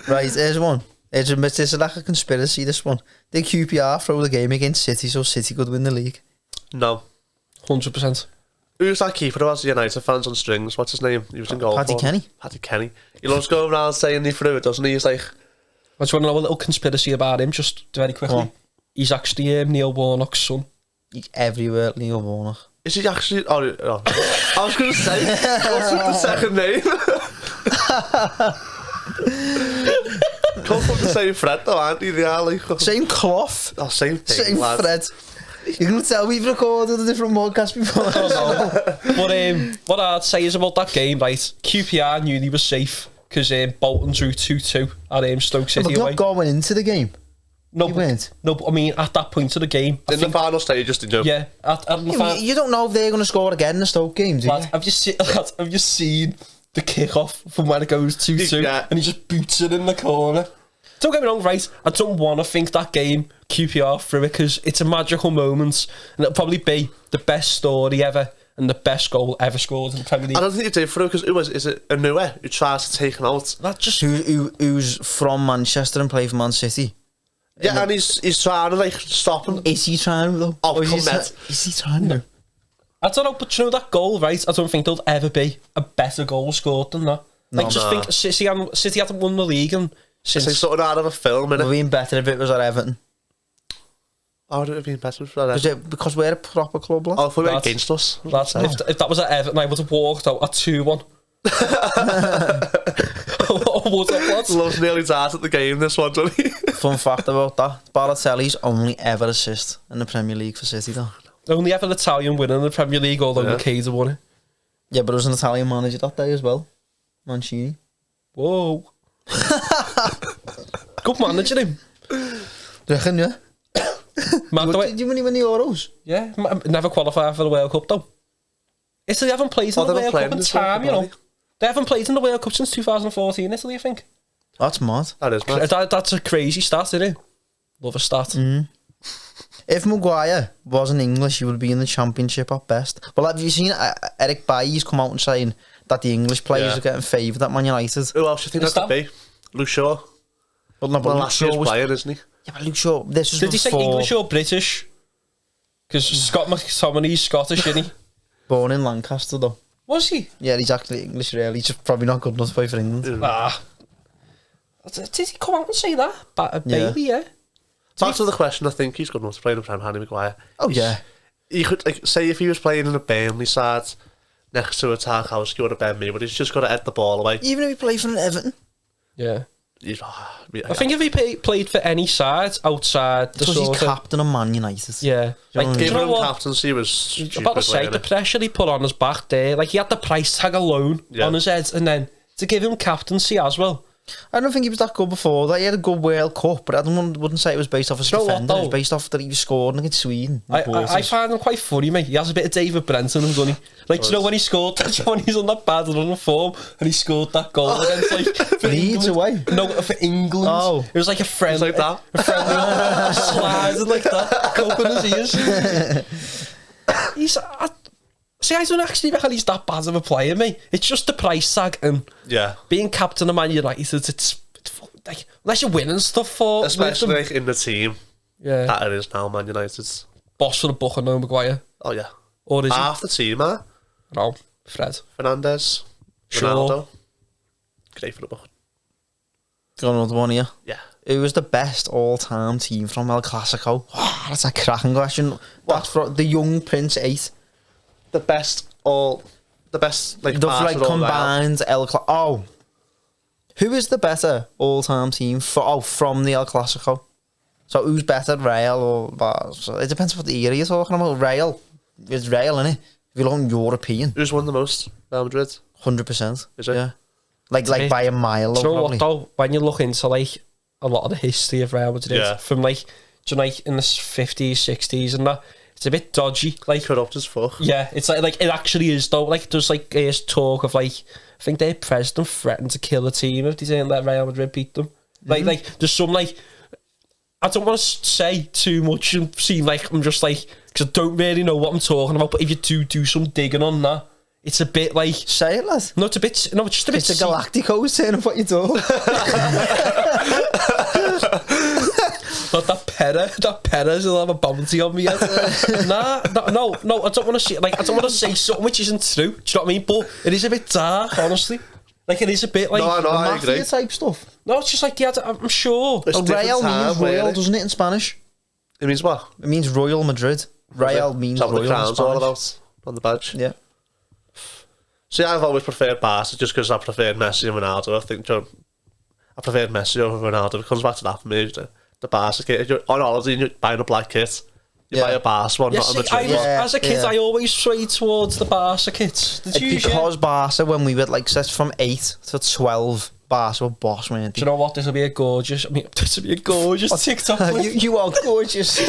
Speaker 1: Right, here's one. This is like a conspiracy, this one. Did QPR throw the game against City so City could win the league?
Speaker 3: No.
Speaker 2: 100%.
Speaker 3: Who's that keeper who has the United fans on strings? What's his name? He was in goal.
Speaker 1: Paddy Kenny.
Speaker 3: Paddy Kenny. He loves going around saying he threw it, doesn't he? He's like...
Speaker 2: I just want to know a little conspiracy about him, just very quickly.
Speaker 1: Oh.
Speaker 2: He's actually Neil Warnock's son.
Speaker 1: He's everywhere, Neil Warnock.
Speaker 3: Is he actually... Oh. I was going to say, what's the second name? Come from the same thread though, aren't you? They are like...
Speaker 1: Same cloth.
Speaker 3: Oh, same thing,
Speaker 1: Same
Speaker 3: lad.
Speaker 1: thread. You're going to tell we've recorded a different podcast before.
Speaker 2: But what I'd say is about that game, right? QPR knew they were safe because Bolton drew 2-2 at Stoke City
Speaker 1: But
Speaker 2: away.
Speaker 1: not going into the game.
Speaker 2: No,
Speaker 1: you weren't.
Speaker 2: No, but I mean, at that point of the game...
Speaker 3: In the final stages, did you?
Speaker 2: Yeah.
Speaker 1: You don't know if they're going to score again in the Stoke game, do you?
Speaker 2: Have you seen the kick-off from when it goes 2-2 and he just boots it in the corner? Don't get me wrong, right? I don't want to think that game QPR through it because it's a magical moment and it'll probably be the best story ever and the best goal ever scored in the Premier League.
Speaker 3: I don't think it did through because is it Anua who tries to take him out?
Speaker 2: That just
Speaker 1: who's from Manchester and played for Man City.
Speaker 3: Yeah, and he's trying to like stop him.
Speaker 1: Is he trying though?
Speaker 3: Oh,
Speaker 1: is he trying to?
Speaker 2: I don't know, but you know that goal, right? I don't think there'll ever be a better goal scored than that. Think City haven't won the league and since...
Speaker 3: It's like something out of a film, innit?
Speaker 1: It would have been better if it was at Everton.
Speaker 3: Oh, would it have been better if it was at Everton?
Speaker 1: Because we're a proper club, lad.
Speaker 3: Oh, if we were against us.
Speaker 2: If that was at Everton, I would have walked out at 2-1.
Speaker 3: Loves nearly died at the game, this one, doesn't he?
Speaker 1: Fun fact about that, Balotelli's only ever assist in the Premier League for City, though.
Speaker 2: Only ever Italian winner in the Premier League, although Makeda won it.
Speaker 1: Yeah, but it was an Italian manager that day as well. Mancini.
Speaker 2: Whoa. Good manager, him.
Speaker 1: Reckon, yeah? Did you win the Euros?
Speaker 2: Yeah, never qualified for the World Cup, though. Italy haven't played in the World Cup in time, you know. They haven't played in the World Cup since 2014, Italy, I think.
Speaker 1: That's mad.
Speaker 3: That is mad.
Speaker 2: That's a crazy stat, isn't it? Love a stat.
Speaker 1: If Maguire wasn't English, he would be in the Championship at best. Well, have you seen Eric Bailly's come out and saying that the English players are getting favoured at Man United?
Speaker 3: Who else do you think that could be? Luke Shaw.
Speaker 1: Well, no, but
Speaker 3: last year's playing, isn't he?
Speaker 1: Yeah, but Luke Shaw, this was
Speaker 2: Did he say English or British? Because Scott McTominay's Scottish, isn't he?
Speaker 1: Born in Lancaster, though.
Speaker 2: Was he?
Speaker 1: Yeah, he's actually English, really. He's just probably not good enough to play for England.
Speaker 2: Did he come out and say that? Bailey, yeah.
Speaker 3: Back to the question, I think he's good enough to play in the Prem, Harry Maguire.
Speaker 1: Oh, yeah.
Speaker 3: He could, like, say if he was playing in a Burnley side next to a Tarkowski or a Ben Mee, but he's just got to head the ball away.
Speaker 1: Even if he played for an Everton.
Speaker 2: Yeah.
Speaker 3: I
Speaker 2: think if he played for any side outside the
Speaker 1: because
Speaker 2: sort
Speaker 1: he's captain of Man United.
Speaker 2: Yeah.
Speaker 1: Like,
Speaker 3: giving him captaincy was stupid.
Speaker 2: About to say, the pressure he put on his back there, like he had the price tag alone on his head, and then to give him captaincy as well.
Speaker 1: I don't think he was that good before. Like, he had a good World Cup, but I wouldn't say it was based off his defender. It was based off that he was scoring against Sweden.
Speaker 2: I find him quite funny, mate. He has a bit of David Brent in him, doesn't he? Like, do you know when he scored, when he's on that bad run of form, and he scored that goal against, like,
Speaker 1: Leeds away?
Speaker 2: No, for England.
Speaker 1: Oh.
Speaker 2: It was like a friend.
Speaker 3: Like that?
Speaker 2: A friendly sliding like that, coping his ears. I don't actually reckon he's that bad of a player, mate. It's just the price tag, and being captain of Man United, it's like, unless you're winning stuff for...
Speaker 3: Especially like, in the team.
Speaker 2: Yeah.
Speaker 3: That it is now, Man United's.
Speaker 2: Boss for the book, no Maguire.
Speaker 3: Oh, yeah.
Speaker 2: Or is
Speaker 3: half the team, man.
Speaker 2: No, Fred.
Speaker 3: Fernandes. Ronaldo. Great for the book.
Speaker 1: Got another one here.
Speaker 3: Yeah.
Speaker 1: Who was the best all-time team from El Clasico? Oh, that's a cracking question. That's for the young Prince 8.
Speaker 3: The best, like,
Speaker 1: like combined El Clasico. Oh. Who is the better all-time team from the El Clasico? So who's better, Real or Barca? It depends what the era you're talking about. Real. It's Real, innit? If you're looking European.
Speaker 3: Who's won the most? Real Madrid?
Speaker 1: 100%.
Speaker 3: Is it?
Speaker 1: Yeah. Like by a mile.
Speaker 2: Do you know
Speaker 1: probably.
Speaker 2: what, though? When you look into, like, a lot of the history of Real Madrid, from, like, do you know, like, in the 50s, 60s and that, it's a bit dodgy. Like,
Speaker 3: corrupt as fuck.
Speaker 2: Yeah, it's like it actually is, though. Like, there's, like, talk of, like, I think their president threatened to kill a team if they didn't let Real Madrid beat them. Like, there's some, like, I don't want to say too much and seem like I'm just like, because I don't really know what I'm talking about, but if you do some digging on that, it's a bit like...
Speaker 1: Say it, lad.
Speaker 2: No, it's just a bit...
Speaker 1: It's a Galacticos saying of what you do.
Speaker 2: Not that Perez will have a bounty on me yet. No, I don't want to say, like, I don't want to say something which isn't true. Do you know what I mean? But it is a bit dark, honestly. Like, it is a bit like...
Speaker 3: No, I
Speaker 1: mafia
Speaker 3: agree.
Speaker 1: type stuff.
Speaker 2: No, it's just like, I'm sure.
Speaker 1: Real means royal, doesn't it, in Spanish?
Speaker 3: It means what?
Speaker 1: It means Royal Madrid. Real means royal
Speaker 3: the crown's
Speaker 1: in Spanish.
Speaker 3: all about on the badge.
Speaker 1: Yeah.
Speaker 3: See, I've always preferred Barca just because I preferred Messi and Ronaldo. I think I preferred Messi over Ronaldo. It comes back to that for me. The Barca kit. If you're on holiday and you're buying a black kit, you buy a Barca one, not a Madrid one.
Speaker 2: As a kid, I always swayed towards the Barca kits.
Speaker 1: Because Barca, when we were like set from 8 to 12, Barca were boss, man.
Speaker 2: Do you know what? This will be a gorgeous TikTok.
Speaker 1: you are gorgeous.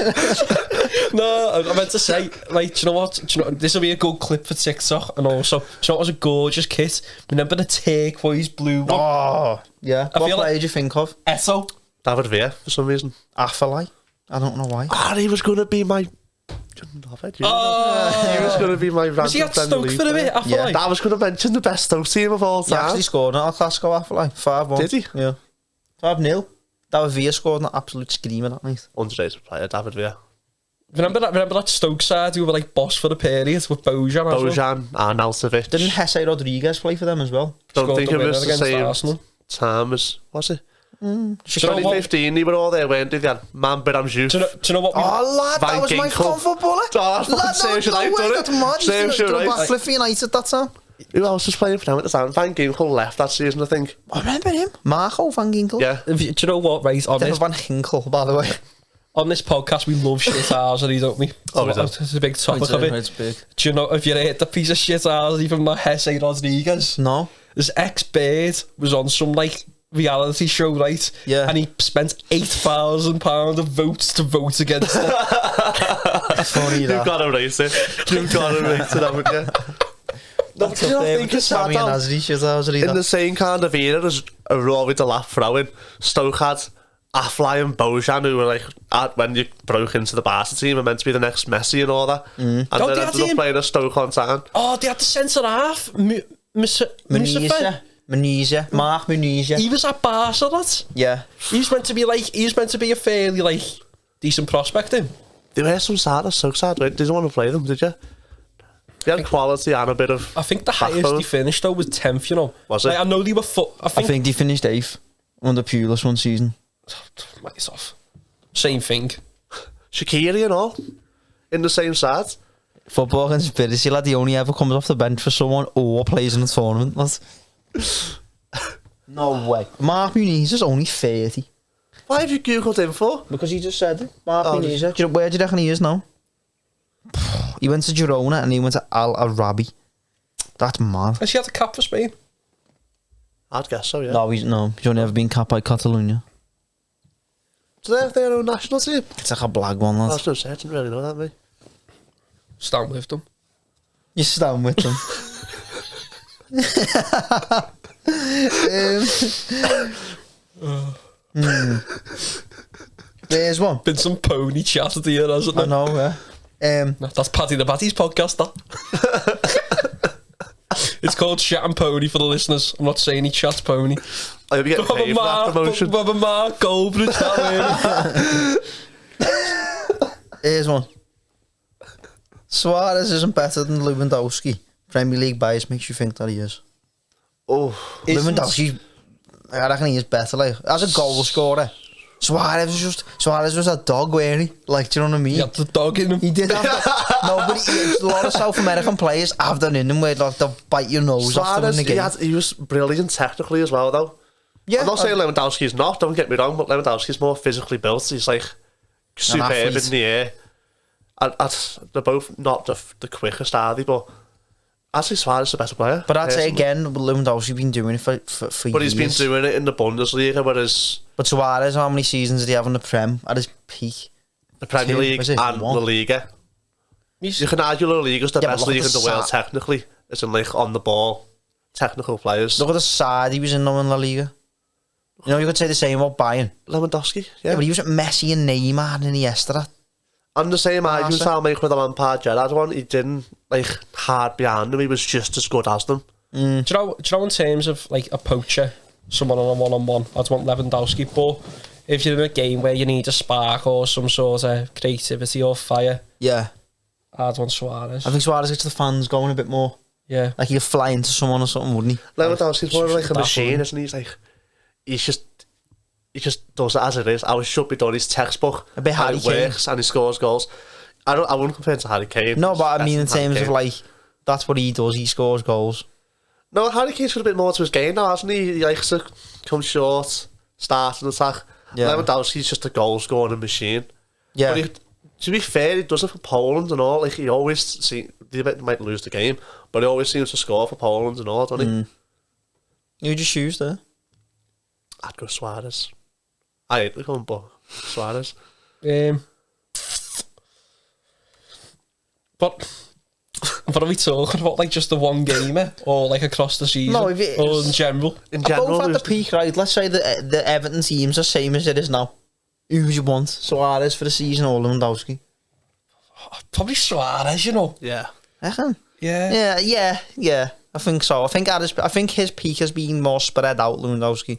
Speaker 2: No, I meant to say, like, do you know what? This will be a good clip for TikTok, and also, do you know what was a gorgeous kit? Remember the turquoise blue one?
Speaker 1: Oh, yeah. What player did you think of?
Speaker 2: Eto.
Speaker 3: David Villa, for some reason.
Speaker 1: Affelay. I don't know why.
Speaker 3: He was going to be my... He was going to be my random.
Speaker 2: Was he at Stoke for a bit?
Speaker 3: Yeah, I was going to mention the best Stoke team of all time.
Speaker 1: He actually scored an El Clasico, Affelay. 5-1.
Speaker 3: Did he?
Speaker 1: Yeah. 5-0. David Villa scored an absolute screamer that night.
Speaker 3: Underrated player, David Villa.
Speaker 2: Remember that Stoke side who were like boss for the period with Bojan
Speaker 3: and Alcevic.
Speaker 1: Didn't Jesse Rodriguez play for them as well?
Speaker 3: Don't think it was the same time as... Was it? 2015, they were all there, weren't they? They had Man Bramjuth.
Speaker 2: Do you know what?
Speaker 1: Lad, that was my comfort bullet.
Speaker 3: That's mad.
Speaker 1: Same shit, right? Backflip for United that time.
Speaker 3: Who else was playing for them at the time? Van Ginkel left that season, I think.
Speaker 1: I remember him. Marco Van Ginkel.
Speaker 3: Yeah.
Speaker 2: Do you know what, right?
Speaker 1: Van Ginkel, by the way.
Speaker 2: On this podcast, we love shit Arseny, don't we? It's a big topic of it.
Speaker 1: It's big.
Speaker 2: Do you know, if you heard the piece of shit Arseny from that Jesse Rodriguez?
Speaker 1: No.
Speaker 2: This ex-Bird was on some, like, reality show, right?
Speaker 1: Yeah.
Speaker 2: And he spent £8,000 of votes to vote against it.
Speaker 1: Funny that.
Speaker 3: You've got to rate it. You've got to rate it, haven't you?
Speaker 1: That's up there with the Sammy and Nasri shit.
Speaker 3: In the same kind of era as a Rory de Lapp throwing, Stoke had Affelay and Bojan, who were like, when you broke into the Barca team, were meant to be the next Messi and all that. And then ended up playing a Stoke on time.
Speaker 2: Oh, they had the centre half.
Speaker 1: Munizia. Mark Munizia.
Speaker 2: He was at Barca, that.
Speaker 1: Yeah.
Speaker 2: He's meant to be a fairly, like, decent prospect, him.
Speaker 3: There were some sad, Stoke sad. Didn't want to play them, did you? They had quality and a bit of...
Speaker 2: I think the highest they finished, though, was 10th, you know.
Speaker 3: Was it?
Speaker 2: Like, I know they were... I
Speaker 1: think they finished 8th under Pulis one season.
Speaker 2: Might off. Same thing.
Speaker 3: Shaqiri and all. In the same side.
Speaker 1: Football conspiracy, lad. He only ever comes off the bench for someone or plays in a tournament, lad. No way. Mark Muniz is only 30.
Speaker 3: Why have you googled him for?
Speaker 1: Because he just said it. Mark Muniz. Where do you reckon he is now? He went to Girona and he went to Al Arabi. That's mad.
Speaker 2: Has he had a cap for Spain?
Speaker 3: I'd guess so, yeah.
Speaker 1: No, he's only ever been capped by Catalonia.
Speaker 3: Do they have their own national team?
Speaker 1: It's like a black one,
Speaker 3: I
Speaker 1: lad.
Speaker 3: was going to say, I didn't really know that, mate.
Speaker 2: Stand with them.
Speaker 1: You stand with them. There's one.
Speaker 2: Been some pony chat at the year, hasn't
Speaker 1: I
Speaker 2: there?
Speaker 1: know, yeah.
Speaker 2: That's Paddy the Baddies podcast, that. It's called Chat and Pony for the listeners. I'm not saying he chats pony.
Speaker 3: I hope you get paid for that promotion.
Speaker 2: Baba Mark Goldbridge, that way.
Speaker 1: Here's one. Suarez isn't better than Lewandowski. Premier League bias makes you think that he is.
Speaker 3: Oh,
Speaker 1: Lewandowski, I reckon he is better. Like, as a goal scorer, Suarez was a dog, weren't he? Like, do you know what I mean?
Speaker 2: He had the dog in him.
Speaker 1: He did have no, but a lot of South American players have that in them where like, they'll bite your nose off them in the game.
Speaker 3: He was brilliant technically as well, though.
Speaker 1: Yeah,
Speaker 3: I'm not saying Lewandowski's not, don't get me wrong, but Lewandowski's more physically built. He's like superb
Speaker 1: athlete.
Speaker 3: in the air. They're both not the quickest, are they? But actually, Suarez is a better player.
Speaker 1: But I'd say
Speaker 3: personally.
Speaker 1: again, Lewandowski's been doing it for
Speaker 3: But
Speaker 1: years.
Speaker 3: he's been doing it in the Bundesliga, whereas
Speaker 1: But Suarez, how many seasons did he have in the Prem at his peak?
Speaker 3: the Premier
Speaker 1: Two,
Speaker 3: League
Speaker 1: was it?
Speaker 3: and
Speaker 1: One.
Speaker 3: La Liga.
Speaker 2: He's,
Speaker 3: You can argue La Liga's the
Speaker 1: Yeah, but
Speaker 3: best
Speaker 1: look at
Speaker 3: league in
Speaker 1: the
Speaker 3: the world
Speaker 1: side.
Speaker 3: technically. It's in like on the ball, technical players.
Speaker 1: Look at the side he was in though in La Liga. You know, you could say the same about Bayern.
Speaker 3: Lewandowski,
Speaker 1: Yeah, but he was at Messi and Neymar and Iniesta.
Speaker 3: And the same argument
Speaker 1: Barca.
Speaker 3: I'll make with the Lampard Gerrard one. He didn't like hard behind them. He was just as good as them.
Speaker 2: do you know in terms of like a poacher, someone on a one-on-one, I'd want Lewandowski. But if you're in a game where you need a spark or some sort of creativity or fire,
Speaker 1: Yeah,
Speaker 2: I'd want Suarez.
Speaker 1: I think Suarez gets the fans going a bit more.
Speaker 2: Yeah.
Speaker 1: Like he'd fly into someone or something, wouldn't he?
Speaker 3: Lewandowski's more like a
Speaker 2: that
Speaker 3: machine,
Speaker 2: one.
Speaker 3: isn't he? He just does it as it is. How it should be done. His textbook.
Speaker 1: A bit
Speaker 3: how
Speaker 1: Harry
Speaker 3: it
Speaker 1: Kane.
Speaker 3: works and he scores goals. I wouldn't compare him to Harry Kane.
Speaker 1: No, but I mean in
Speaker 3: That's Harry
Speaker 1: terms of
Speaker 3: Kane.
Speaker 1: like, that's what he does. He scores goals.
Speaker 3: No, Harry Kane's got a bit more to his game now, hasn't he? He likes to come short, start and attack.
Speaker 1: Yeah.
Speaker 3: Lewandowski's just a goal scoring machine.
Speaker 1: Yeah.
Speaker 3: But to be fair, he does it for Poland and all. Like he always they might lose the game, but he always seems to score for Poland and all, doesn't he?
Speaker 1: You just choose there.
Speaker 3: I'd go Suarez. I hate the gun, but Suarez.
Speaker 2: But what are we talking about? Like just the one gamer, or like across the season,
Speaker 1: No, if it
Speaker 2: or
Speaker 1: is-
Speaker 2: in general?
Speaker 3: In
Speaker 1: Both
Speaker 3: general,
Speaker 1: at the
Speaker 3: there's-
Speaker 1: peak, right? Let's say the Everton team's the same as it is now. Who would you want? Suarez for the season or Lewandowski?
Speaker 2: Probably Suarez, you know.
Speaker 3: yeah.
Speaker 1: Reckon?
Speaker 2: Yeah.
Speaker 1: Yeah. I think so. I think his peak has been more spread out, Lewandowski.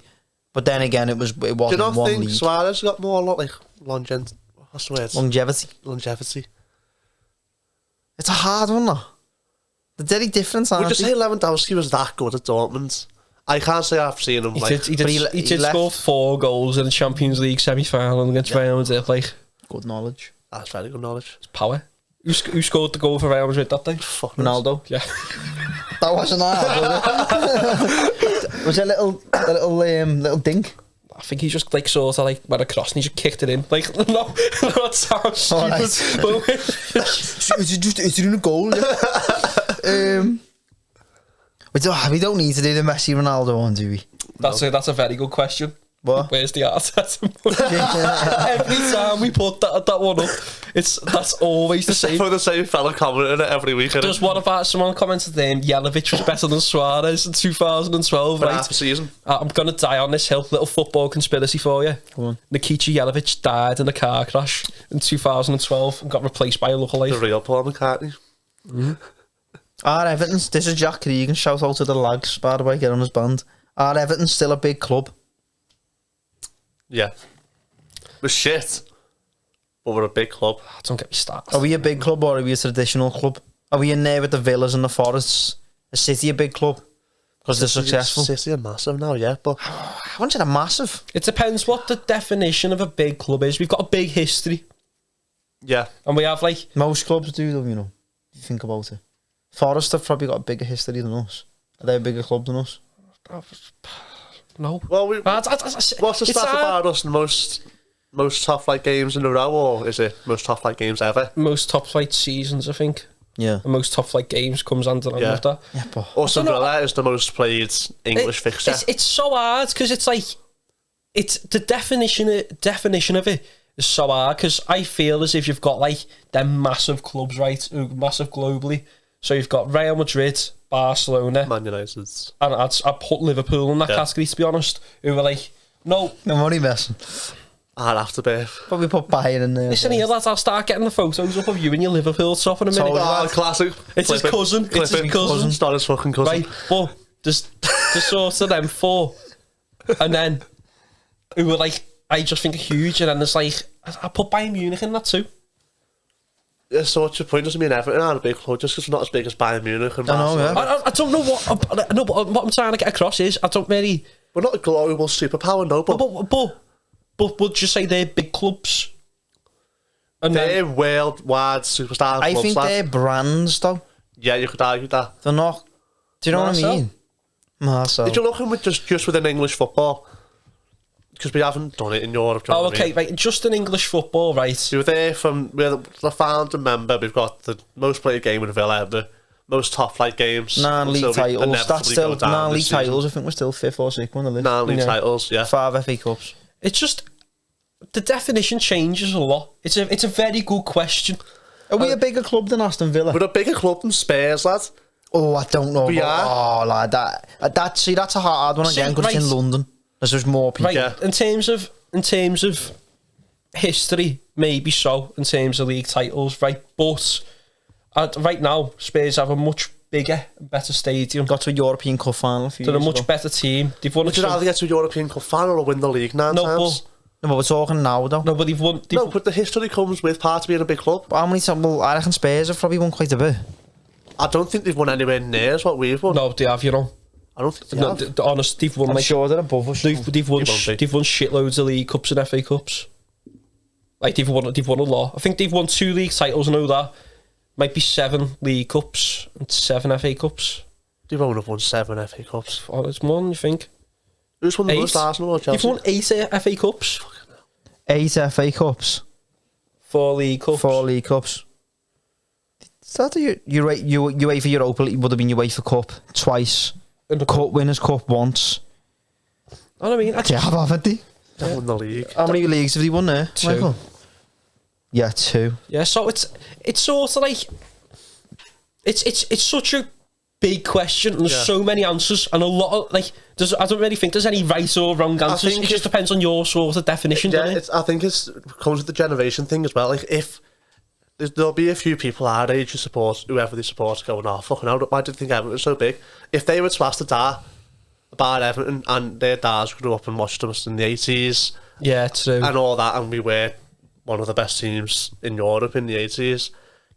Speaker 1: But then again, it
Speaker 3: Do you
Speaker 1: wasn't
Speaker 3: not
Speaker 1: one
Speaker 3: think
Speaker 1: league.
Speaker 3: Suarez got more like what's the word?
Speaker 1: Longevity.
Speaker 3: Longevity.
Speaker 1: It's a hard one, though. They're very different, aren't
Speaker 3: Would you
Speaker 1: they?
Speaker 3: say Lewandowski was that good at Dortmund? I can't say I've seen him
Speaker 2: He
Speaker 3: like.
Speaker 2: did
Speaker 1: but he
Speaker 2: score
Speaker 1: left.
Speaker 2: 4 goals in the Champions League semi-final against Real Madrid. Like,
Speaker 1: Good knowledge.
Speaker 3: That's very good knowledge.
Speaker 2: it's power. Who scored the goal for Real Madrid that day?
Speaker 3: Fuck
Speaker 1: Ronaldo.
Speaker 2: Yeah.
Speaker 1: That wasn't hard, was it? Was it a little dink?
Speaker 2: I think he just like sort of like went across and he just kicked it in. Like, no, that sounds
Speaker 1: Oh, nice.
Speaker 2: stupid.
Speaker 1: It's in a goal. Yeah. We don't need to do the Messi Ronaldo one, do we?
Speaker 2: That's a very good question.
Speaker 1: What?
Speaker 2: Where's the Arteta money? Every time we put that one up, that's always the same.
Speaker 3: For the same fella commenting it every week.
Speaker 2: Just what about someone commented then Jelic was better than Suarez in 2012,
Speaker 3: for
Speaker 2: right?
Speaker 3: half a season.
Speaker 2: I'm gonna die on this hill. Little football conspiracy for you.
Speaker 1: Go on.
Speaker 2: Nikita Jelic died in a car crash in 2012 and got replaced by a
Speaker 3: The
Speaker 2: lookalike.
Speaker 3: real Paul McCartney.
Speaker 1: Everton's. This is Jack Cregan. Shout out to the lags, by the way. Get on his band. Everton's still a big club.
Speaker 3: Yeah. We're shit. But we're a big club.
Speaker 2: Don't get me started.
Speaker 1: Are we a big club or are we a traditional club? Are we in there with the villas and the forests? Is City a big club? Because they're successful.
Speaker 3: City are massive now, yeah. But
Speaker 1: I wouldn't say they're massive.
Speaker 2: It depends what the definition of a big club is. We've got a big history,
Speaker 3: yeah.
Speaker 2: and we have like
Speaker 1: Most clubs do, though, you know. If you think about it. Forest have probably got a bigger history than us. Are they a bigger club than us?
Speaker 2: no.
Speaker 3: Well,
Speaker 2: What's
Speaker 3: what's the stat about us? Most top flight games in a row, or is it most top flight games ever?
Speaker 2: Most top flight seasons, I think.
Speaker 1: Yeah.
Speaker 2: The most top flight games comes under with that.
Speaker 1: Yeah, but
Speaker 3: Aston Villa is the most played English fixture.
Speaker 2: It's so hard because it's like it's the definition of it is so hard because I feel as if you've got like them massive clubs, right? Massive globally. So you've got Real Madrid, Barcelona,
Speaker 3: Man United,
Speaker 2: and I'd put Liverpool in that category, to be honest. Who were like, no,
Speaker 1: I'm only messing.
Speaker 3: I'd have to be.
Speaker 1: Probably put Bayern in there.
Speaker 2: Listen here, lads, I'll start getting the photos up of you and your Liverpool top in a minute.
Speaker 3: Oh, classic.
Speaker 2: It's his cousin. It's his cousin.
Speaker 3: It's not his fucking cousin.
Speaker 2: Right, but there's sort of them four, and then who were like, I just think are huge, and then there's like, I put Bayern Munich in that too.
Speaker 3: Yeah, so what's your point? Doesn't mean Everton are a big club just because we're not as big as Bayern Munich and Barcelona.
Speaker 2: I don't know what. No, but what I'm trying to get across is I don't really.
Speaker 3: We're not a global superpower, no.
Speaker 2: But would you say they're big clubs? And
Speaker 3: they're worldwide superstars.
Speaker 1: I think they're brands, though.
Speaker 3: Yeah, you could argue that.
Speaker 1: They're not. Do you know what I mean? Marcel.
Speaker 3: Did you look at just within English football? Because we haven't done it in Europe.
Speaker 2: Oh, okay, right. Just in English football, right?
Speaker 3: You were there from we're the founder member. We've got the most played game in Villa ever, most top flight games.
Speaker 1: 9 league titles. That's still 9 league titles. I think we're still 5th or 6th on the list.
Speaker 3: 9 league titles. Yeah.
Speaker 1: 5 FA Cups.
Speaker 2: It's just the definition changes a lot. It's a very good question.
Speaker 1: Are we a bigger club than Aston Villa?
Speaker 3: We're a bigger club than Spurs, lad.
Speaker 1: Oh, I don't know.
Speaker 3: We are.
Speaker 1: Oh, lad, that's a hard one again because it's in London. There's more people.
Speaker 2: Right, yeah. in terms of history, maybe so. In terms of league titles, right? But right now, Spurs have a much bigger, better stadium.
Speaker 1: Got to a European Cup final a few
Speaker 2: They're
Speaker 1: years
Speaker 2: a much
Speaker 1: ago.
Speaker 2: better team. They've won.
Speaker 3: Would you rather get to a European Cup final or win the league 9 times?
Speaker 1: No, but we're talking now, though.
Speaker 2: No, but they've won.
Speaker 3: No, but the history comes with part of being a big club.
Speaker 1: But how many times? Well, I reckon Spurs have probably won quite a bit.
Speaker 3: I don't think they've won anywhere near as what we've won.
Speaker 2: No, they have, you know.
Speaker 3: I don't think they have.
Speaker 2: Honest, they've won.
Speaker 1: I'm
Speaker 2: like,
Speaker 1: sure they're above us.
Speaker 2: They've won shitloads of league cups and FA Cups. Like they've won a lot. I think they've won 2 league titles. I know that. Might be 7 league cups and 7 FA Cups.
Speaker 3: They've only won 7 FA Cups.
Speaker 2: Oh, it's more than you think.
Speaker 3: Who's won the most? Arsenal or Chelsea?
Speaker 2: They've won 8 FA Cups.
Speaker 1: 8 FA Cups.
Speaker 2: 4 league cups.
Speaker 1: 4 league cups. Is that the UEFA Europa League would have been UEFA Cup twice. The Cup Winners' Cup once.
Speaker 2: I mean,
Speaker 1: haven't they?
Speaker 3: They've won the league.
Speaker 1: How many leagues have they won there,
Speaker 2: 2.
Speaker 1: Michael? Yeah, 2.
Speaker 2: Yeah, so it's sort of like it's such a big question and there's so many answers and a lot of like I don't really think there's any right or wrong answers. It just depends on your sort of definition.
Speaker 3: Yeah, I think it comes with the generation thing as well. Like if there'll be a few people our age who support whoever they support going, oh fucking hell, why did they think Everton was so big? If they were to ask the dad about Everton and their dads grew up and watched us in the 80s,
Speaker 2: yeah, true,
Speaker 3: and all that, and we were one of the best teams in Europe in the 80s,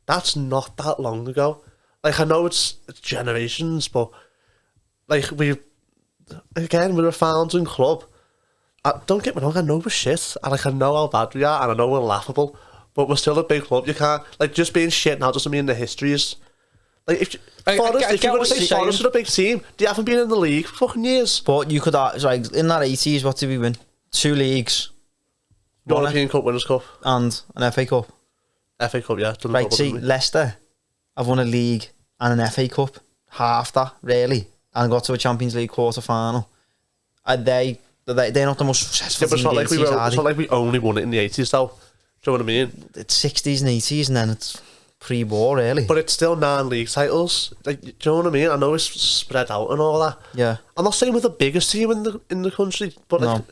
Speaker 3: that's not that long ago. Like I know it's generations, but like we're a founding club. Don't get me wrong, I know we're shit, and like I know how bad we are, and I know we're laughable. But we're still a big club. You can't like just being shit now doesn't mean the history is like if you're going to say Forest are a big team, they haven't been in the league for fucking years.
Speaker 1: But you could like in that 80s, what did we win? 2 leagues,
Speaker 3: European Cup, Winners' Cup,
Speaker 1: and an FA Cup.
Speaker 3: FA Cup, yeah.
Speaker 1: Right, see, Leicester have won a league and an FA Cup, half that really, and got to a Champions League quarter final. And they're not the most successful team in the 80s,
Speaker 3: it's not like we only won it in the 80s though. Do you know what I mean?
Speaker 1: It's 60s and 80s and then it's pre-war really.
Speaker 3: But it's still 9 league titles. Like, do you know what I mean? I know it's spread out and all that.
Speaker 1: Yeah.
Speaker 3: I'm not saying we're the biggest team in the country, but like,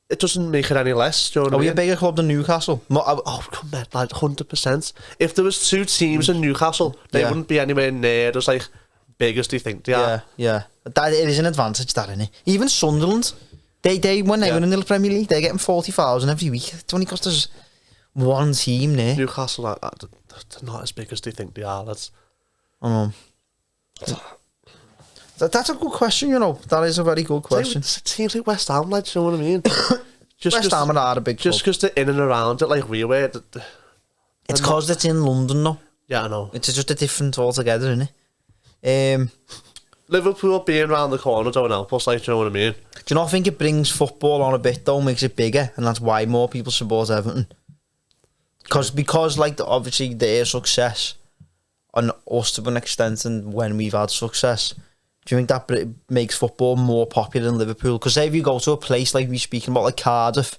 Speaker 3: it doesn't make it any less. Do you know what I mean?
Speaker 1: Are we a bigger club than Newcastle?
Speaker 3: Oh, come on, like 100%. If there was 2 teams in Newcastle, they wouldn't be anywhere near as like big as they think they are.
Speaker 1: Yeah. That it is an advantage, that isn't it? Even Sunderland, they when they were in the Premier League, they're getting 40,000 every week. It only cost us 1 team there.
Speaker 3: Newcastle, they're not as big as they think they are. That's
Speaker 1: a good question, you know. That is a very good question.
Speaker 3: It seems like West Ham, like, do you know what I mean?
Speaker 1: West Ham are a big club.
Speaker 3: Just because they're in and around it like we were.
Speaker 1: It's because it's in London, though.
Speaker 3: Yeah, I know.
Speaker 1: It's just a different altogether, isn't it?
Speaker 3: Liverpool being round the corner don't help us, like, do you know what I mean?
Speaker 1: Do you not think it brings football on a bit, though, makes it bigger, and that's why more people support Everton? Because like, obviously, their success on us to an extent than when we've had success. Do you think that makes football more popular than Liverpool? Because say if you go to a place like we're speaking about, like Cardiff,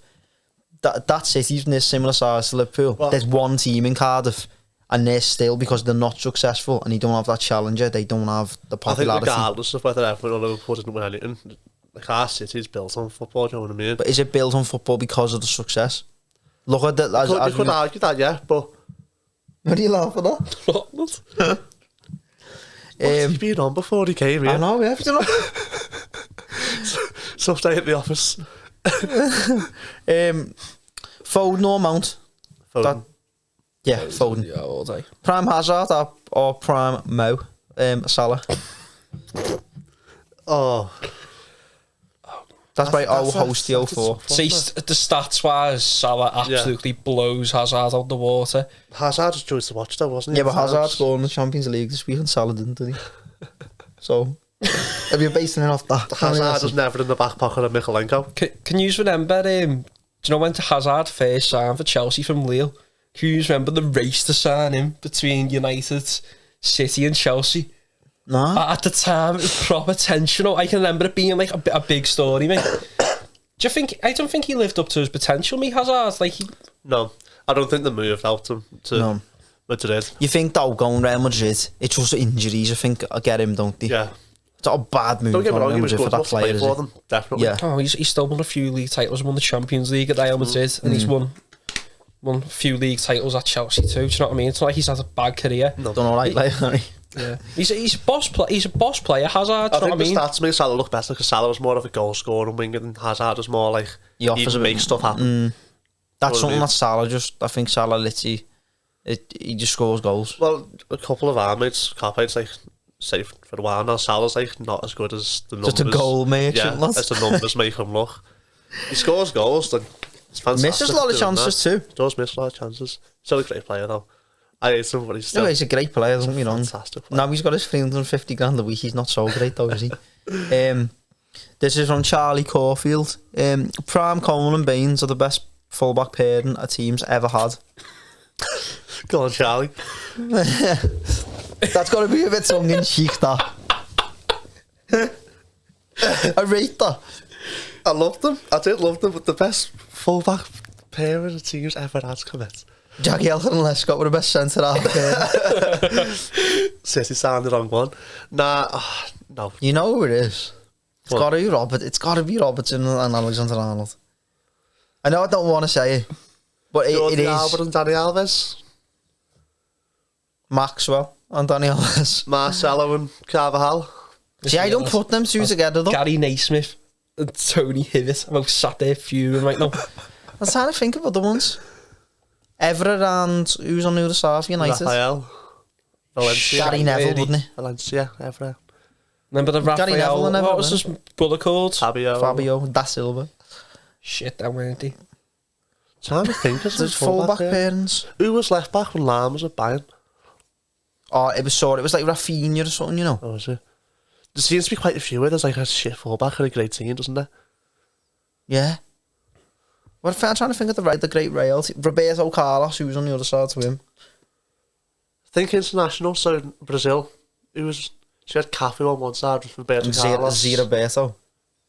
Speaker 1: that city's in a similar size to Liverpool. Well, there's one team in Cardiff, and they're still, because they're not successful and they don't have that challenger, they don't have the popularity.
Speaker 3: I think regardless of whether Everton or Liverpool doesn't win anything, like our city's built on football, do you know what I mean?
Speaker 1: But is it built on football because of the success? Look at that.
Speaker 3: You could argue that, yeah, but...
Speaker 1: What do you laugh at that?
Speaker 3: What? What's he been on before he came here?
Speaker 1: I know, yeah.
Speaker 3: Soft day at the office.
Speaker 1: Foden or Mount?
Speaker 3: Foden.
Speaker 1: Foden.
Speaker 2: Yeah, all day.
Speaker 1: Prime Hazard or Prime Mo? Salah.
Speaker 3: Oh.
Speaker 1: That's by old Hosty 04.
Speaker 2: See, the stats wise, Salah absolutely blows Hazard out the water.
Speaker 3: Hazard was choice to watch though, wasn't he?
Speaker 1: Yeah, but Hazard scored in the Champions League this week and Salah didn't, did he? So, if you're basing it off that...
Speaker 3: Hazard was never in the back pocket of Mikalenko.
Speaker 2: Can you remember, do you know when Hazard first signed for Chelsea from Lille? Can you remember the race to sign him between United, City and Chelsea?
Speaker 1: No.
Speaker 2: At the time, it was proper tensional. I can remember it being like a big story, mate. Do you think? I don't think he lived up to his potential, mate, Hazard.
Speaker 3: No, I don't think they moved out to Madrid.
Speaker 1: You think though, going Real Madrid, it's just injuries, I think, I get him, don't they?
Speaker 3: Yeah.
Speaker 1: It's not a bad move.
Speaker 3: Don't get me wrong, he was
Speaker 1: for
Speaker 3: good
Speaker 1: that player,
Speaker 3: for them, definitely.
Speaker 1: Yeah.
Speaker 2: Oh, he's still won a few league titles. Won the Champions League at Real Madrid, and he's won a few league titles at Chelsea too. Do you know what I mean? It's not like he's had a bad career.
Speaker 1: No. Done all right, like.
Speaker 2: Yeah, he's a boss player. He's a boss player. Hazard.
Speaker 3: I think
Speaker 2: what
Speaker 3: the
Speaker 2: I mean?
Speaker 3: stats made Salah look better because Salah was more of a goal scoring winger than Hazard was more like
Speaker 1: He offers
Speaker 3: to make stuff happen.
Speaker 1: That's something that Salah I think Salah literally, he just scores goals.
Speaker 3: Well, a couple of our mates, Carpe's like, say for a while now, Salah's like not as good as the numbers.
Speaker 1: Just a goal merchant,
Speaker 3: as the numbers make him look. He scores goals, then it's fantastic.
Speaker 1: Misses a lot of chances too.
Speaker 3: He does miss a lot of chances. Still a great player though. I hate him, but he's still...
Speaker 1: No, he's a great player, don't be wrong.
Speaker 3: Fantastic player.
Speaker 1: Now he's got his 350 grand a week, he's not so great though, is he? This is from Charlie Caulfield. Prime, Coleman and Baines are the best fullback pairing a team's ever had.
Speaker 3: Go on, Charlie.
Speaker 1: That's got to be a bit tongue-in-cheek, that. I rate that.
Speaker 3: I loved them. I did love them, but the best fullback pairing a team's ever had, commit.
Speaker 1: Jackie Elton and Lescott were the best centre half.
Speaker 3: City signed the wrong one. Nah, no.
Speaker 1: You know who it is? It's got to be Robert. It's got to be Robertson and Alexander-Arnold. I know I don't want to say it, but it is.
Speaker 3: Albert and Danny Alves.
Speaker 1: Maxwell and Danny Alves.
Speaker 3: Marcelo and Carvajal.
Speaker 1: See, I don't put them two together though.
Speaker 2: Gary Naismith and Tony Hibbert. I'm sat there fuming right now.
Speaker 1: I'm trying to think of other ones. Everett and who's on the other side of United?
Speaker 3: Raphael. Valencia.
Speaker 1: Gary Neville, wouldn't he?
Speaker 3: Valencia, Everett.
Speaker 2: Remember the
Speaker 1: Gary Neville
Speaker 2: Raphael?
Speaker 1: and
Speaker 2: What was his brother called?
Speaker 3: Fabio.
Speaker 1: Da Silva.
Speaker 2: Shit, that weren't he?
Speaker 3: Trying to think of
Speaker 1: There's fullback parents.
Speaker 3: Who was left back when Lam was at Bayern?
Speaker 1: Oh, it was like Rafinha or something, you know.
Speaker 3: Oh, was it? There seems to be quite a few where there's like a shit fullback and a great team, doesn't there?
Speaker 1: Yeah. Well, I'm trying to think of the great royalty. Roberto Carlos, who was on the other side to him.
Speaker 3: Think international, so Brazil. She had Cafu on one side with Roberto Carlos.
Speaker 1: Roberto.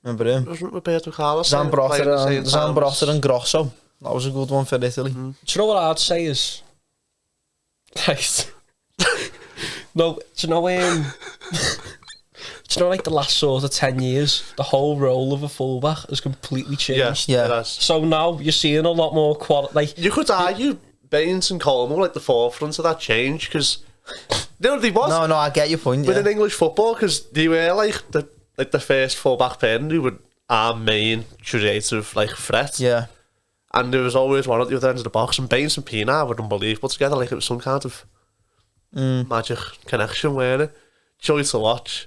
Speaker 1: Remember him?
Speaker 3: Wasn't Roberto Carlos?
Speaker 1: Zambrotta and Grosso. That was a good one for Italy.
Speaker 2: Do you know what I'd say is... Right. No, do you know like the last sort of 10 years, the whole role of a fullback has completely changed.
Speaker 1: Yeah.
Speaker 2: So now you're seeing a lot more quality. Like,
Speaker 3: you could argue Baines and Coleman were like the forefront of that change because they was.
Speaker 1: No, I get your point.
Speaker 3: Within English football, because they were like the first fullback pairing who would our main creative like threat.
Speaker 1: Yeah.
Speaker 3: And there was always one at the other end of the box, and Baines and Pienaar were unbelievable together. Like it was some kind of magic connection, weren't it? Joy to watch.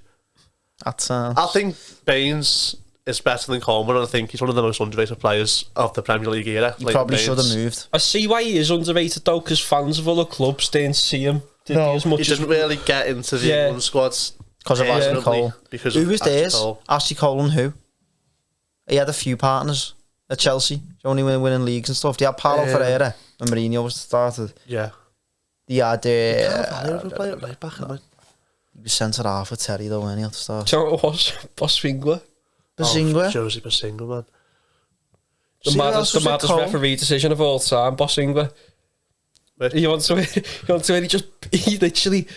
Speaker 3: I think Baines is better than Coleman, and I think he's one of the most underrated players of the Premier League era.
Speaker 1: He probably should have moved.
Speaker 2: I see why he is underrated though, because fans of other clubs didn't see him.
Speaker 3: He didn't really get into the England squads
Speaker 1: because of Ashley Cole.
Speaker 3: Who
Speaker 1: was theirs? Ashley Cole and who? He had a few partners at Chelsea, only winning leagues and stuff. They had Paulo Ferreira when Mourinho was started.
Speaker 3: Yeah.
Speaker 1: He had
Speaker 3: right back,
Speaker 1: he was centre half with Terry though, when he at the start.
Speaker 2: Do you know what it was? Bosingwa.
Speaker 1: Basingwa.
Speaker 3: Josie Basingwa, man.
Speaker 2: The maddest referee decision of all time, Bosingwa. You want to he literally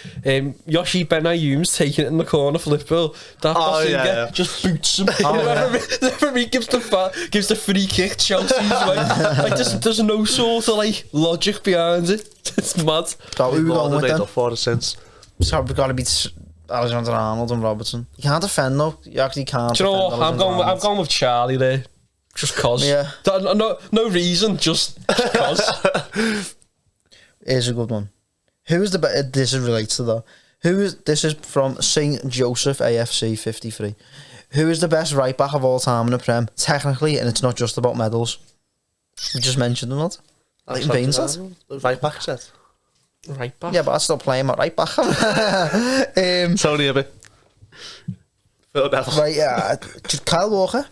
Speaker 2: Yoshi Benayoum's taking it in the corner for Liverpool. That Bosingwa just boots him. The referee gives the free kick Chelsea's way. Like there's no sort of like logic behind it. It's mad.
Speaker 1: So who we going with then?
Speaker 3: For it since.
Speaker 1: So we've got to beat Alexander-Arnold and Robertson. You can't defend though. You actually can't.
Speaker 2: Do you know what? I'm going with Charlie there. Just cause.
Speaker 1: Yeah.
Speaker 2: No reason. Just cause.
Speaker 1: Here's a good one. Who is the best? This is related to that. This is from St. Joseph AFC 53. Who is the best right back of all time in the Prem? Technically, and it's not just about medals. We just mentioned them, not? Leighton Baines, that?
Speaker 3: Right back set.
Speaker 2: Right back.
Speaker 1: Yeah, but I still play him at right back.
Speaker 3: Tony a bit.
Speaker 1: Right, yeah. Kyle Walker.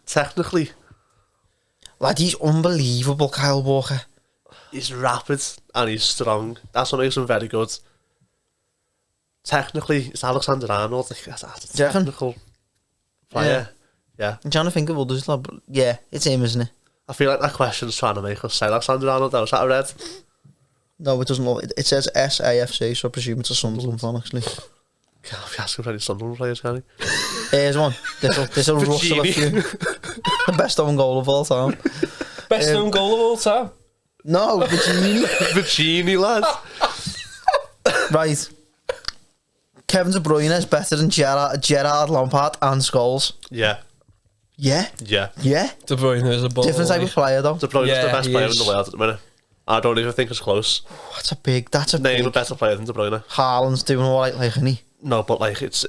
Speaker 3: Technically,
Speaker 1: Lad, he's unbelievable, Kyle Walker.
Speaker 3: He's rapid and he's strong. That's what makes him very good. Technically, it's Alexander-Arnold. That's a technical player. Yeah.
Speaker 1: I'm trying to think of others, lad, but yeah, it's him, isn't it?
Speaker 3: I feel like that question's trying to make us say Alexander-Arnold, though. Is that a red?
Speaker 1: No, it doesn't look. It says SAFC, so I presume it's a Sunderland fan, actually.
Speaker 3: Can't be asking for any Sunderland players, can he?
Speaker 1: Here's one. This'll rustle a few. The best own goal of all time.
Speaker 2: Best own goal of all time?
Speaker 1: No,
Speaker 3: Vicini, lads.
Speaker 1: Right. Kevin De Bruyne is better than Gerrard, Lampard and Scholes.
Speaker 3: Yeah.
Speaker 1: Yeah?
Speaker 3: Yeah.
Speaker 1: Yeah?
Speaker 2: De Bruyne is a ball.
Speaker 1: Different type of player, though.
Speaker 3: De Bruyne is the best player in the world at the minute. I don't even think it's close.
Speaker 1: That's a
Speaker 3: Name
Speaker 1: big...
Speaker 3: a better player than De Bruyne.
Speaker 1: Haaland's doing alright, like, isn't he?
Speaker 3: No, but like it's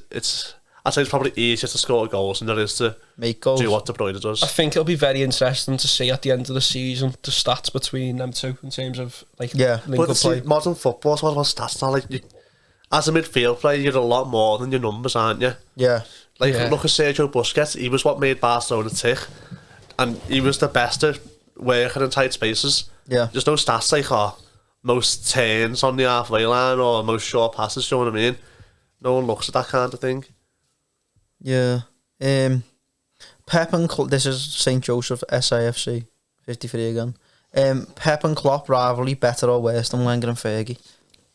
Speaker 3: I'd say it's probably easier to score goals than it is to
Speaker 1: make goals.
Speaker 3: Do what De Bruyne does.
Speaker 2: I think it'll be very interesting to see at the end of the season the stats between them two in terms of like
Speaker 3: but see, modern football's all about stats now. Like as a midfield player, you're a lot more than your numbers, aren't you?
Speaker 1: Yeah.
Speaker 3: Like look at Sergio Busquets. He was what made Barcelona tick, and he was the best at working in tight spaces.
Speaker 1: Yeah.
Speaker 3: There's no stats like most turns on the halfway line or most short passes. You know what I mean? No one looks at that kind of thing.
Speaker 1: Yeah. Pep and this is St. Joseph SAFC 53 again. Pep and Klopp rivalry better or worse than Wenger and Fergie?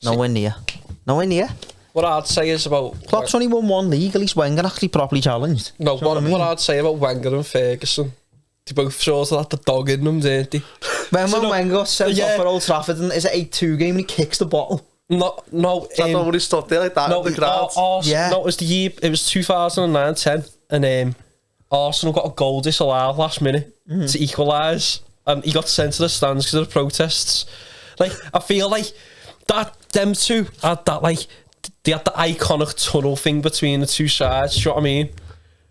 Speaker 1: Nowhere near.
Speaker 2: What I'd say is about
Speaker 1: Klopp's only won one league. At least Wenger actually properly challenged.
Speaker 2: No, what I'd say about Wenger and Ferguson, they both sort of had the dog in them, didn't they?
Speaker 1: When Wenger got sent off at Old Trafford, and is it 8-2 game and he kicks the bottle?
Speaker 2: No.
Speaker 3: Nobody stood there like that in the crowd.
Speaker 2: No, it was the year. It was 2009-10, and Arsenal got a goal disallowed last minute to equalise, and he got sent to the stands because of the protests. Like I feel like that them two had that like they had the iconic tunnel thing between the two sides. Do you know what I mean?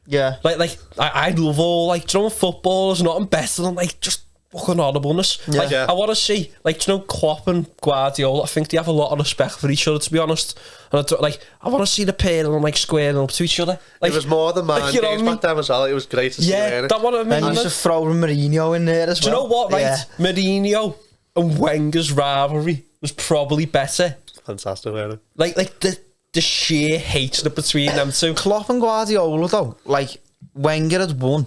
Speaker 1: Yeah.
Speaker 2: Like I love all like do you know football is nothing better than like just fucking audibleness.
Speaker 1: Yeah.
Speaker 2: Like, I want to see, like, do you know, Klopp and Guardiola, I think they have a lot of respect for each other, to be honest. And I want to see the pair of them, like, squaring up to each other. Like,
Speaker 3: it was more than man games back then as well. It was great to see.
Speaker 2: Yeah, that's what I mean.
Speaker 1: And used to throw Mourinho in there as well.
Speaker 2: Do you know what, right? Yeah. Mourinho and Wenger's rivalry was probably better.
Speaker 3: Fantastic, wasn't it?
Speaker 2: Like the sheer hatred between them two.
Speaker 1: Klopp and Guardiola, though, like, Wenger had won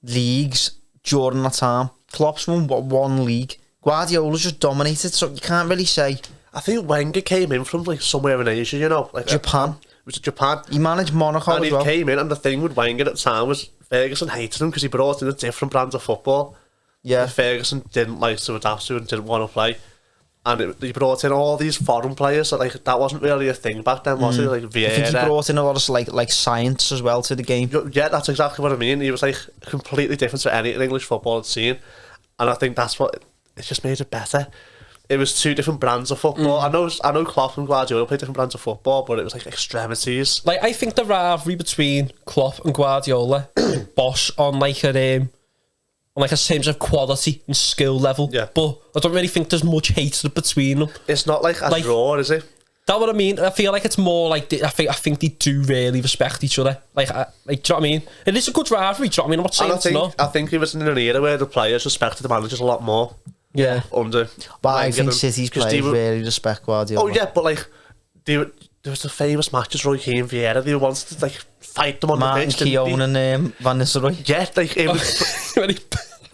Speaker 1: leagues during that time. Klopp's won one league. Guardiola's just dominated, so you can't really say.
Speaker 3: I think Wenger came in from like somewhere in Asia, you know, like
Speaker 1: Japan.
Speaker 3: Was it Japan?
Speaker 1: He managed Monaco
Speaker 3: and
Speaker 1: as well.
Speaker 3: And he came in, and the thing with Wenger at the time was Ferguson hated him because he brought in a different brand of football.
Speaker 1: Yeah.
Speaker 3: That Ferguson didn't like to adapt to and didn't want to play. And he brought in all these foreign players that wasn't really a thing back then, was it? Like Vieira.
Speaker 1: I think he brought in a lot of like science as well to the game.
Speaker 3: Yeah, that's exactly what I mean. He was like completely different to any English football I'd seen, and I think that's what it just made it better. It was two different brands of football. I know Klopp and Guardiola play different brands of football, but it was like extremities.
Speaker 2: Like I think the rivalry between Klopp and Guardiola, boss on like a sense of quality and skill level.
Speaker 3: Yeah.
Speaker 2: But I don't really think there's much hatred between them.
Speaker 3: It's not like a draw, is it?
Speaker 2: That's what I mean. I feel like it's more like I think they do really respect each other. Like do you know what I mean? It is a good rivalry. Do you know what I mean? I'm not saying it's not.
Speaker 3: I think he was in an era where the players respected the managers a lot more.
Speaker 2: Yeah.
Speaker 3: under.
Speaker 1: But I think
Speaker 3: Wenger
Speaker 1: City's
Speaker 3: 'cause
Speaker 1: players
Speaker 3: they were-
Speaker 1: really respect Guardiola.
Speaker 3: Oh yeah, but like there was the famous matches Roy Keane, Vieira. They wanted to like fight them on
Speaker 1: Martin
Speaker 3: the pitch.
Speaker 1: Keown and Van Nistelrooy.
Speaker 3: Yeah, like it was.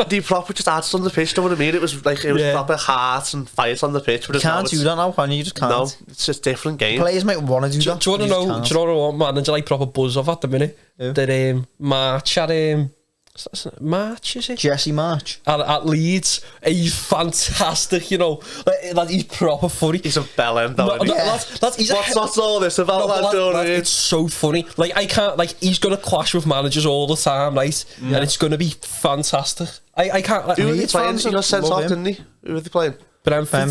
Speaker 3: They proper just acted on the pitch. Know what I mean? It was proper heart and fight on the pitch. But
Speaker 1: You can't do that now, can you? You just can't.
Speaker 3: No, it's just different game.
Speaker 1: Players might want to do that.
Speaker 2: Do you want to know? Do you know what manager like proper buzz off at the minute?
Speaker 1: Who?
Speaker 2: That March at March, is it?
Speaker 1: Jesse March.
Speaker 2: At Leeds, he's fantastic. You know, like he's proper funny.
Speaker 3: He's a bellend, though.
Speaker 2: No,
Speaker 1: Yeah.
Speaker 3: What's all this about?
Speaker 2: It's so funny. Like I can't. Like he's gonna clash with managers all the time, right? And it's gonna be fantastic. I can't. Like,
Speaker 3: Who were they
Speaker 1: Leeds
Speaker 3: playing?
Speaker 1: fans
Speaker 3: He got sent
Speaker 1: love
Speaker 3: off,
Speaker 1: him.
Speaker 3: didn't he? Who were they playing?
Speaker 2: Brentford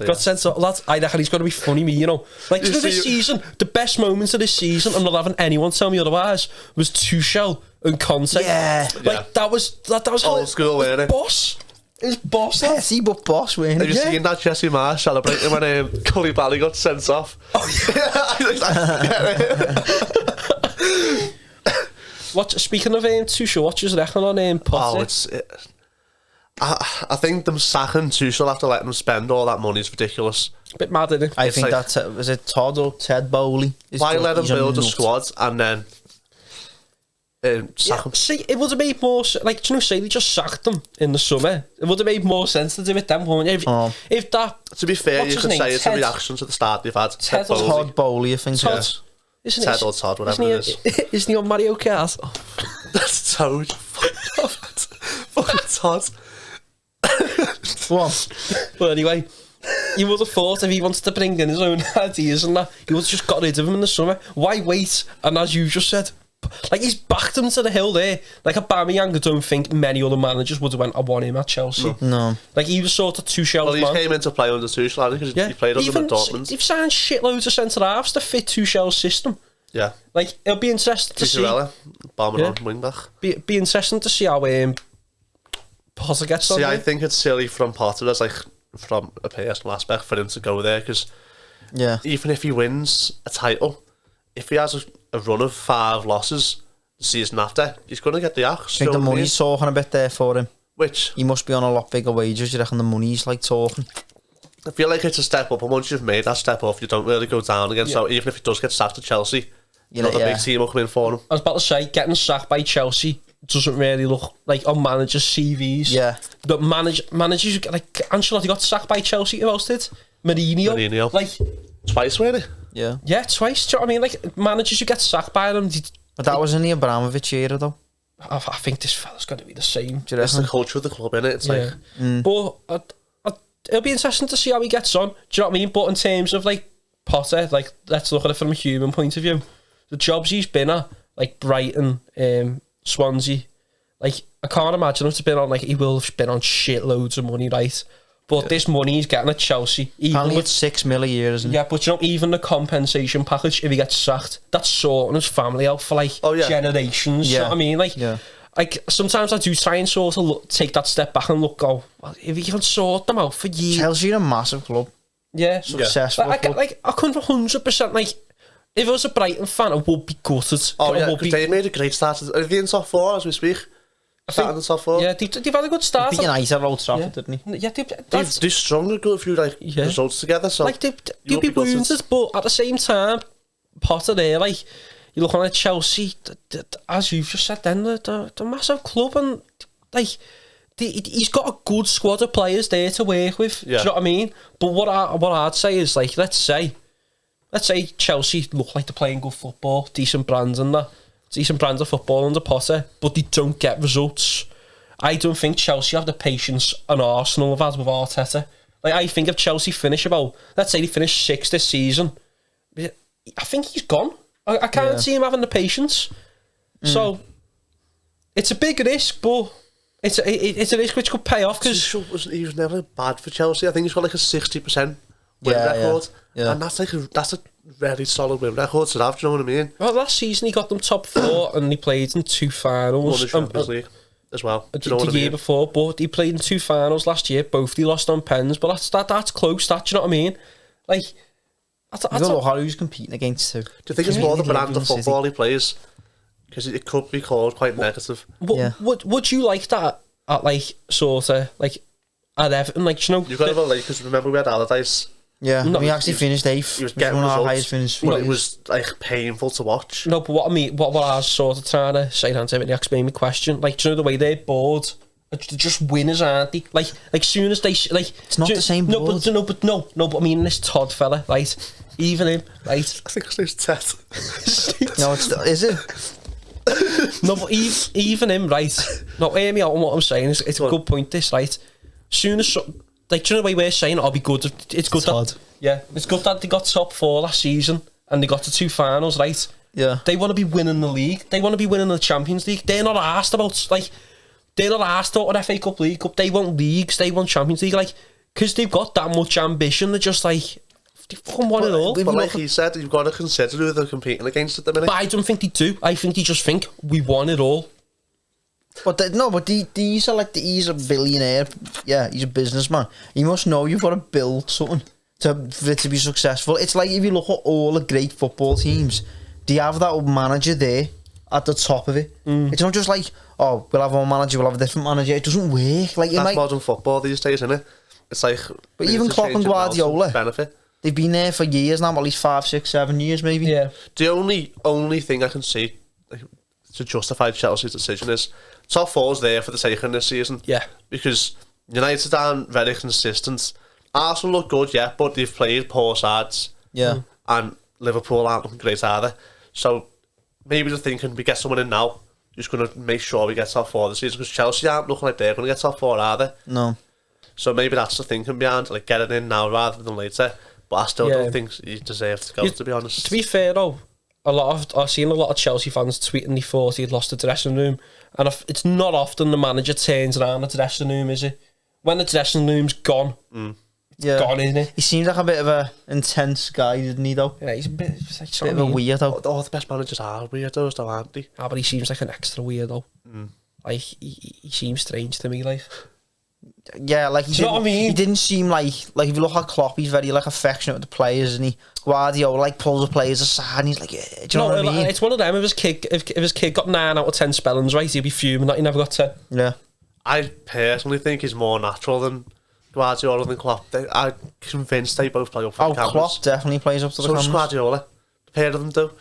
Speaker 2: got sent off. Lads, I reckon he's going to be funny, me, you know. Like,
Speaker 3: You
Speaker 2: this
Speaker 3: see-
Speaker 2: season, the best moments of this season, I'm not having anyone tell me otherwise, was Tuchel and Conte.
Speaker 1: Yeah.
Speaker 2: Like,
Speaker 3: Yeah.
Speaker 2: that was
Speaker 3: Old school,
Speaker 2: it was
Speaker 3: weren't it?
Speaker 2: boss. It was boss, lad.
Speaker 1: Pessy, but boss, weren't
Speaker 3: Have you
Speaker 1: it?
Speaker 3: seen that Jesse Marsh celebrating when Koulibaly got sent off?
Speaker 2: Oh, Speaking of Tuchel, what you reckon on Potter?
Speaker 3: I think them sacking Tuchel after letting them spend all that money is ridiculous.
Speaker 2: A bit mad, isn't it?
Speaker 1: I
Speaker 3: It's
Speaker 1: think
Speaker 3: like-
Speaker 1: that's was it Todd or Ted Bowley?
Speaker 3: Why let them
Speaker 1: He's a
Speaker 3: build a
Speaker 1: nut.
Speaker 3: squad and then sack them?
Speaker 2: See, it would have made more like, do you know, say they just sacked them in the summer. It would have made more sense to do it then, wouldn't it? If that,
Speaker 3: To be fair,
Speaker 2: what's
Speaker 3: you
Speaker 2: his
Speaker 3: could
Speaker 2: name?
Speaker 3: say it's a
Speaker 2: Ted-
Speaker 3: reaction to the start they've had.
Speaker 2: Ted or
Speaker 3: Bowley.
Speaker 1: Todd Bowley, I think.
Speaker 2: Todd,
Speaker 1: Yeah.
Speaker 2: isn't
Speaker 3: Ted
Speaker 2: it?
Speaker 3: or Todd, whatever it is.
Speaker 2: Isn't he on Mario Kart?
Speaker 3: That's Toad. Fucking Todd.
Speaker 1: Go on.
Speaker 2: But anyway, you would have thought if he wanted to bring in his own ideas and that, he would have just got rid of him in the summer. Why wait? And as you just said, like, he's backed him to the hill there. Like, Aubameyang, I don't think many other managers would have went, I want him at Chelsea.
Speaker 1: No.
Speaker 2: Like, he was sort of Tuchel's
Speaker 3: Well, he
Speaker 2: man.
Speaker 3: came into play under Tuchel, because he played under
Speaker 2: Even
Speaker 3: the Dortmund.
Speaker 2: They've signed shitloads of centre-halves to fit Tuchel's system.
Speaker 3: Yeah.
Speaker 2: Like, it'll be interesting to see.
Speaker 3: Cucurella, bombing
Speaker 2: Yeah.
Speaker 3: on wing back.
Speaker 2: Be interesting to see how Potter gets on.
Speaker 3: See, I
Speaker 2: there.
Speaker 3: think it's silly from Potter, as like from a personal aspect, for him to go there, because
Speaker 1: Yeah.
Speaker 3: even if he wins a title, if he has a run of 5 losses the season after, he's going to get the axe.
Speaker 1: I think the money's talking a bit there for him.
Speaker 3: Which
Speaker 1: He must be on a lot bigger wages. You reckon the money's like talking?
Speaker 3: I feel like it's a step up, and once you've made that step up, you don't really go down again. So even if he does get sacked at Chelsea, another big team will come in for him.
Speaker 2: I was about to say, getting sacked by Chelsea doesn't really look like on managers' CVs.
Speaker 1: Yeah.
Speaker 2: The managers, like, Ancelotti got sacked by Chelsea, who else did? Mourinho. Like,
Speaker 3: Twice, weren't it?
Speaker 1: Yeah.
Speaker 2: yeah, twice. Do you know what I mean? Like, managers who get sacked by them,
Speaker 1: But that was in the Abramovich era, though.
Speaker 2: I think this fella's going to be the same.
Speaker 1: Do you
Speaker 3: It's the
Speaker 1: reckon?
Speaker 3: culture of the club, innit? It's
Speaker 2: Yeah.
Speaker 3: like,
Speaker 2: But it'll be interesting to see how he gets on. Do you know what I mean? But in terms of, like, Potter, like, let's look at it from a human point of view. The jobs he's been at, like Brighton, Swansea, like, I can't imagine him to been on, like, he will have been on shitloads of money, right? But this money he's getting at Chelsea,
Speaker 1: Apparently it's 6 mil a year, isn't it?
Speaker 2: yeah, but you know, even the compensation package, if he gets sacked, that's sorting his family out for, like, generations. You know what I mean? Like, like, sometimes I do try and sort of take that step back and go, well, if he can sort them out for years.
Speaker 1: Chelsea are a massive club.
Speaker 2: Yeah.
Speaker 1: Successful
Speaker 2: Like,
Speaker 1: club.
Speaker 2: I couldn't 100%, like, if I was a Brighton fan, I would be gutted.
Speaker 3: oh
Speaker 2: I
Speaker 3: yeah,
Speaker 2: would
Speaker 3: because they made a great start. Are they in top 4 as we speak? Starting in the top 4?
Speaker 2: Yeah, they've had a good start.
Speaker 1: Beat United at Old Trafford, didn't he?
Speaker 2: Yeah,
Speaker 3: They've strung a good few results together. So
Speaker 2: like, they'd
Speaker 3: you'll
Speaker 2: be
Speaker 3: gutted.
Speaker 2: wounded, but at the same time, Potter there, like, you're looking at Chelsea, as you've just said then, the massive club, and, like, he's got a good squad of players there to work with. Do you know what I mean? But what I'd say is, like, let's say Chelsea look like they're playing good football, decent brands and that, decent brands of football under Potter, but they don't get results. I don't think Chelsea have the patience an Arsenal have had with Arteta. Like, I think if Chelsea finish about, let's say they finish 6th this season, I think he's gone. I can't see him having the patience. So it's a big risk, but it's a risk which could pay off, because
Speaker 3: he was never bad for Chelsea. I think he's got like a 60% win record, and that's a very solid win record to have. Do you know what I mean?
Speaker 2: well, last season he got them top 4 and he played in 2 finals.
Speaker 3: Won the Champions League as well. Do you know what I
Speaker 2: the year
Speaker 3: mean?
Speaker 2: before, but he played in 2 finals last year. Both he lost on pens, but that's close. That, do you know what I mean? Like,
Speaker 1: I don't know how he's competing against too.
Speaker 3: Do you think it's more the brand of football he plays? Because it could be called quite negative.
Speaker 2: Would you like that at, like, sort of, like, at Everton. Like, you know,
Speaker 3: You've got to relate, because remember we had Allardyce.
Speaker 1: Yeah,
Speaker 2: No,
Speaker 1: we actually finished 8th.
Speaker 3: He was getting
Speaker 1: one of our
Speaker 3: results,
Speaker 1: highest finishes.
Speaker 3: but it was like painful to watch.
Speaker 2: no, but what I mean, what I was sort of trying to say, Anthony, when you explain my question, like, do you know the way they're bored? They're just winners, aren't they? Like soon as they like,
Speaker 1: It's not the same
Speaker 2: No,
Speaker 1: board.
Speaker 2: but I mean this Todd fella, right? Even him, right?
Speaker 3: I think his name's Ted.
Speaker 1: No, is it?
Speaker 2: No, but even him, right? No, hear me out on what I'm saying. It's a good point, this, right? Soon as, like, do you know the way we're saying, I'll be good. It's good
Speaker 1: Todd.
Speaker 2: that, yeah, it's good that they got top 4 last season and they got to 2 finals, right?
Speaker 1: Yeah.
Speaker 2: They want to be winning the league. They want to be winning the Champions League. They're not asked about, like, they're not asked about an FA Cup, League Cup. They want leagues. They want Champions League. Like, because they've got that much ambition, they're just like, they fucking want it all.
Speaker 3: But like he said, you've got to consider who they're competing against at the minute.
Speaker 2: But I don't think they do. I think they just think we want it all.
Speaker 1: But these are like, he's a billionaire. Yeah, he's a businessman. You must know you've got to build something for it to be successful. It's like if you look at all the great football teams, do you have that manager there at the top of it? It's not just like, oh, we'll have one manager, we'll have a different manager. It doesn't work. Like,
Speaker 3: That's modern football these days, isn't it? It's like,
Speaker 1: but even Klopp and Guardiola,
Speaker 3: benefit.
Speaker 1: They've been there for years now, at least 5, 6, 7 years maybe.
Speaker 2: Yeah.
Speaker 3: The only thing I can see to justify Chelsea's decision is top 4's there for the taking this season.
Speaker 2: Yeah.
Speaker 3: Because United aren't very consistent. Arsenal look good, yeah, but they've played poor sides.
Speaker 1: Yeah.
Speaker 3: And Liverpool aren't looking great either. So maybe they're thinking, we get someone in now who's going to make sure we get top 4 this season, because Chelsea aren't looking like they're going to get top 4 either.
Speaker 1: No.
Speaker 3: So maybe that's the thinking behind, like, get it in now rather than later. But I still don't think you deserve to go, to be honest.
Speaker 2: To be fair though, I've seen a lot of Chelsea fans tweeting they thought he'd lost the dressing room, and it's not often the manager turns around the dressing room, is it? When the dressing room's gone,
Speaker 1: Yeah.
Speaker 2: gone, isn't it?
Speaker 1: He seems like a bit of a intense guy, doesn't he, though?
Speaker 2: Yeah, he's a bit, like,
Speaker 1: Bit of a weirdo.
Speaker 3: All the best managers are weirdos, though, aren't they?
Speaker 2: Ah, but he seems like an extra weirdo. Like, he seems strange to me, like.
Speaker 1: Yeah, like he
Speaker 2: Do you know
Speaker 1: didn't,
Speaker 2: what I mean?
Speaker 1: he didn't seem like if you look at Klopp, he's very like affectionate with the players, and he Guardiola like pulls the players aside and he's like, yeah, do you know what I mean?
Speaker 2: It's one of them. If his kid got 9 out of 10 spellings right, he'd be fuming that he never got 10.
Speaker 1: Yeah.
Speaker 3: I personally think he's more natural than Guardiola than Klopp. I'm convinced they both play up for the cameras.
Speaker 1: Klopp definitely plays up to the
Speaker 3: So does
Speaker 1: cameras.
Speaker 3: Guardiola. The pair of them do.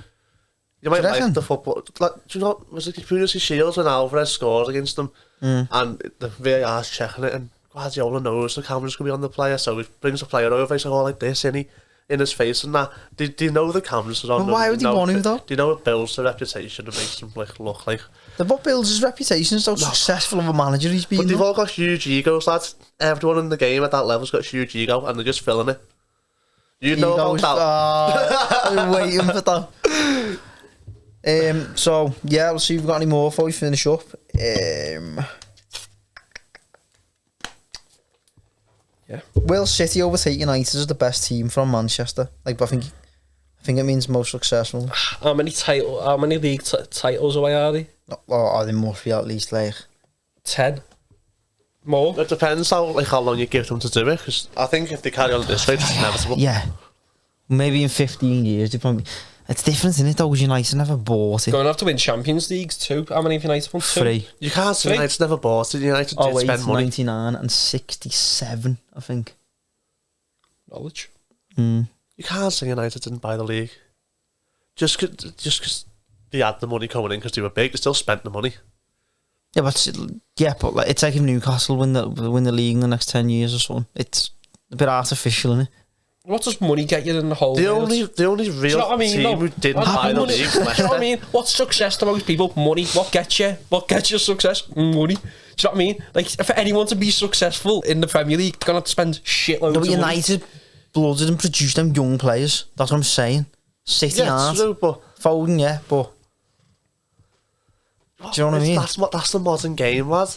Speaker 3: You might
Speaker 1: Do you
Speaker 3: like
Speaker 1: reckon?
Speaker 3: the football. Like, do you know, was it Community Shields when Alvarez scores against them? And the VAR's checking it, and Guardiola knows the camera's going to be on the player, so he brings the player over, he's like, oh, like this, in his face and that. Do you know the cameras are on
Speaker 1: But
Speaker 3: them?
Speaker 1: why would he want to, though?
Speaker 3: Do you know it builds the reputation and makes him like look like...
Speaker 1: What builds his reputation is how successful of a manager he's been.
Speaker 3: But they've
Speaker 1: though.
Speaker 3: all got huge egos, lads. Everyone in the game at that level's got huge ego, and they're just filling it. You know
Speaker 1: Egos,
Speaker 3: about that.
Speaker 1: I'm waiting for that. So yeah, we'll see if we've got any more before we finish up.
Speaker 2: Yeah.
Speaker 1: Will City overtake United as the best team from Manchester? Like, I think it means most successful.
Speaker 2: How many league titles away are they?
Speaker 1: Or they must be at least like
Speaker 2: 10. More.
Speaker 3: It depends how long you give them to do it, because I think if they carry on at this rate, it's inevitable.
Speaker 1: yeah. Maybe in 15 years, they probably. It's different, isn't it? Though, United never bought it.
Speaker 2: Going to have to win Champions Leagues too. How many have United won? 2?
Speaker 1: 3.
Speaker 3: You can't say
Speaker 2: Three?
Speaker 3: United's never bought it. United did
Speaker 1: 08,
Speaker 3: spend money.
Speaker 1: 99 and 67, I think.
Speaker 2: Knowledge.
Speaker 3: You can't say United didn't buy the league. Just because they had the money coming in because they were big, they still spent the money.
Speaker 1: Yeah, but like, it's like if Newcastle win the league in the next 10 years or something. It's a bit artificial, isn't it?
Speaker 2: What does money get you in the whole
Speaker 3: The
Speaker 2: world?
Speaker 3: only real
Speaker 2: Do you know what I mean?
Speaker 3: team
Speaker 2: No.
Speaker 3: who didn't
Speaker 2: What-
Speaker 3: buy the
Speaker 2: money-
Speaker 3: league
Speaker 2: Do you know what I
Speaker 3: Leicester.
Speaker 2: mean? What's success to most people? Money. What gets you? What gets you success? Money. Do you know what I mean? Like, for anyone to be successful in the Premier League, they're going to have to spend shitloads
Speaker 1: No,
Speaker 2: of
Speaker 1: but
Speaker 2: money.
Speaker 1: United blooded and produced them young players. That's what I'm saying. City
Speaker 3: Yeah,
Speaker 1: aren't.
Speaker 3: true, but
Speaker 1: Foden, yeah, but... Do you know what I mean?
Speaker 3: That's the modern game, lad.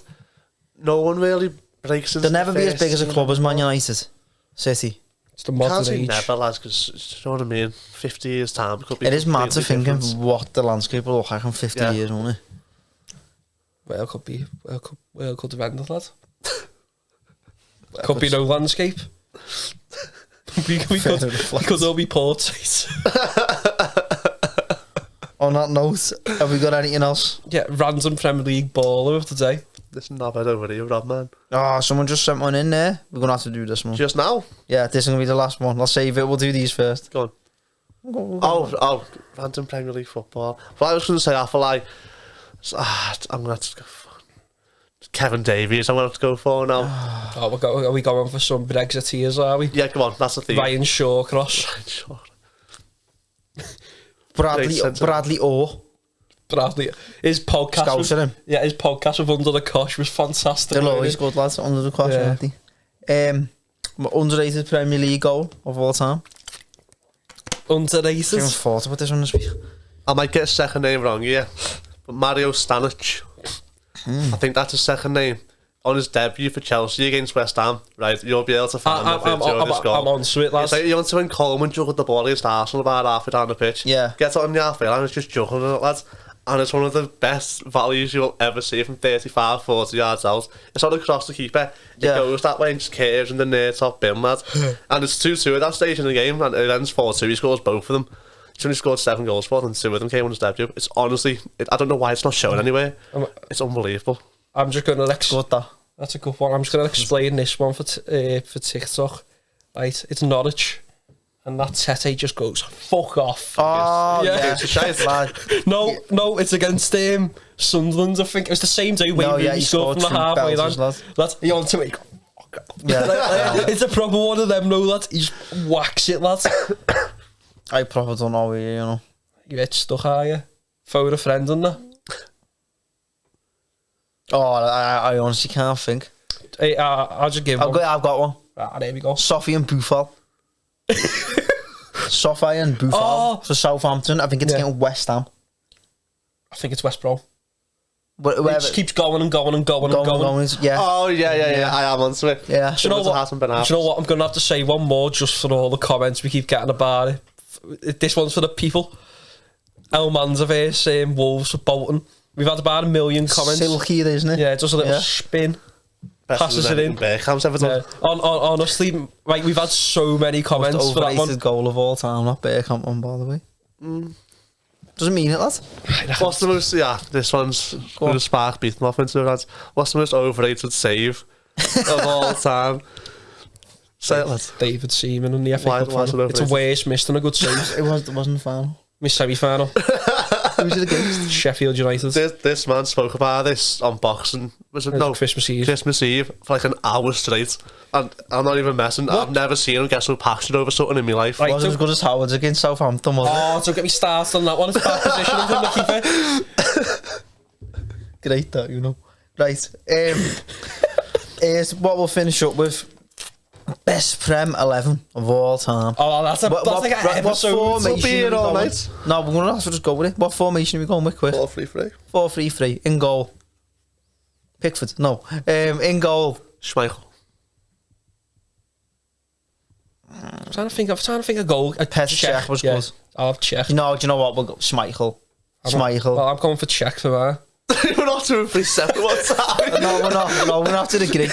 Speaker 3: No one really breaks into
Speaker 1: They'll never
Speaker 3: the
Speaker 1: be as
Speaker 3: first
Speaker 1: big as a
Speaker 3: team
Speaker 1: club as Man
Speaker 3: anymore.
Speaker 1: United. City.
Speaker 2: It's the
Speaker 3: Can't
Speaker 2: modern
Speaker 3: say
Speaker 2: age.
Speaker 3: never, lads, because you know what I mean. 50 years time, it could be.
Speaker 1: It is mad to
Speaker 3: completely
Speaker 1: think of
Speaker 3: different.
Speaker 1: what the landscape will look like in 50
Speaker 3: Yeah.
Speaker 1: years, won't it?
Speaker 2: Well, could be. Well, could depend on that. Could be no landscape. we could all be portraits.
Speaker 1: On that note, have we got anything else?
Speaker 2: Yeah, random Premier League baller of the day.
Speaker 3: This knobhead over here, Rob, man.
Speaker 1: Oh, someone just sent one in there. We're going to have to do this one.
Speaker 3: Just now?
Speaker 1: Yeah, this is going to be the last one. I'll save it. We'll do these first.
Speaker 3: Go on. Oh, random Premier League football. Well, I was going to say, I feel like... I'm going to have to go for... Kevin Davies, I'm going to have to go for now.
Speaker 2: Are we going for some Brexiteers, are we?
Speaker 3: Yeah, come on, that's the theme.
Speaker 2: Ryan Shawcross.
Speaker 1: Bradley Orr.
Speaker 2: Bradley. His podcast
Speaker 1: Scouser him.
Speaker 2: Yeah, his podcast with Under the Cosh was fantastic.
Speaker 1: They're always good, lads. Under the Cosh, aren't they? Underrated Premier League goal of all time.
Speaker 2: Underrated?
Speaker 1: I haven't thought about this one this week.
Speaker 3: I might get a second name wrong, yeah. But Mario Stanic. I think that's his second name. On his debut for Chelsea against West Ham, right? You'll be able to find the video of this goal.
Speaker 2: I'm on to it, lads.
Speaker 3: It's like you want to when Coleman juggled the ball against Arsenal about halfway down the pitch.
Speaker 1: Yeah.
Speaker 3: Gets it on the halfway line, it's just juggling it, lads. And it's one of the best values you'll ever see from 35, 40 yards out. It's not across the keeper. It goes that way and just curves in the near top bin, lads. And it's 2-2 at that stage in the game, and it ends 4-2. He scores both of them. He's only scored 7 goals for them, and 2 of them came on his debut. It's honestly, I don't know why it's not shown anywhere. It's unbelievable.
Speaker 2: I'm just going to...
Speaker 1: That's
Speaker 2: a good one. I'm just going to explain this one for TikTok. Right, it's Norwich. And that Tete just goes, fuck off.
Speaker 1: Oh, yeah.
Speaker 3: It's a shite, lad.
Speaker 2: No, it's against Sunderland, I think. It was the same day he scored from the halfway line. That's you on to it. Yeah. It's a proper one of them, no, lads. He just whacks it, lads.
Speaker 1: I probably don't know where, you know.
Speaker 2: You get stuck, are you? Phone a friend on that.
Speaker 1: Oh, I honestly can't think.
Speaker 2: Hey, I'll just give one.
Speaker 1: I've got one.
Speaker 2: There we go.
Speaker 1: Sophie and Buffal. Sophie and Buffal for Southampton. I think it's getting West Ham.
Speaker 2: I think it's West Brom.
Speaker 1: But
Speaker 2: it just keeps going and going and going and going.
Speaker 1: Yeah.
Speaker 3: Oh, yeah. I am onto it.
Speaker 1: Yeah.
Speaker 2: Do you know what? I'm going to have to say one more just for all the comments we keep getting about it. This one's for the people. El Manzavir Wolves for Bolton. We've had about 1 million comments.
Speaker 1: Silky, isn't it?
Speaker 2: Yeah, just a little spin. Passes it in. Honestly, right, we've had so many comments for that one.
Speaker 1: Goal of all time, not Bergkamp one, by the way. Doesn't mean it, lad.
Speaker 3: What's the most... Yeah, this one's going to spark Beatham off into it, lads. What's the most overrated save of all time? Say it, lads.
Speaker 2: David Seaman and the FA Cup final. It's a worse missed than a good save.
Speaker 1: It wasn't the final.
Speaker 2: Missed semi-final.
Speaker 1: Who was it against?
Speaker 2: Sheffield United.
Speaker 3: This man spoke about this on Boxing. Was it? No,
Speaker 2: Christmas Eve.
Speaker 3: Christmas Eve for like an hour straight. And I'm not even messing. What? I've never seen him get so passionate over something in my life.
Speaker 1: Right, wasn't as good as Howard's against Southampton, was it?
Speaker 2: Don't get me started on that one. It's bad positioning from the keeper.
Speaker 1: Great, that, you know. Right. Is what we'll finish up with. Best Prem 11 of all time.
Speaker 2: Oh, that's like an episode.
Speaker 1: What formation
Speaker 3: we'll be here all night.
Speaker 1: No, we're going to have to just go with it. What formation are we going with, quick?
Speaker 3: 4-3-3.
Speaker 1: 4-3-3. In goal. Pickford. No. In goal.
Speaker 3: Schmeichel.
Speaker 2: I'm trying to think of goal.
Speaker 1: Petr was good.
Speaker 2: I'll have Czech.
Speaker 1: No, do you know what? We'll go Schmeichel.
Speaker 2: Well, I'm going for Czech for that.
Speaker 3: We're not doing 3 separate ones.
Speaker 1: No, we're not. No, we're not to the gig.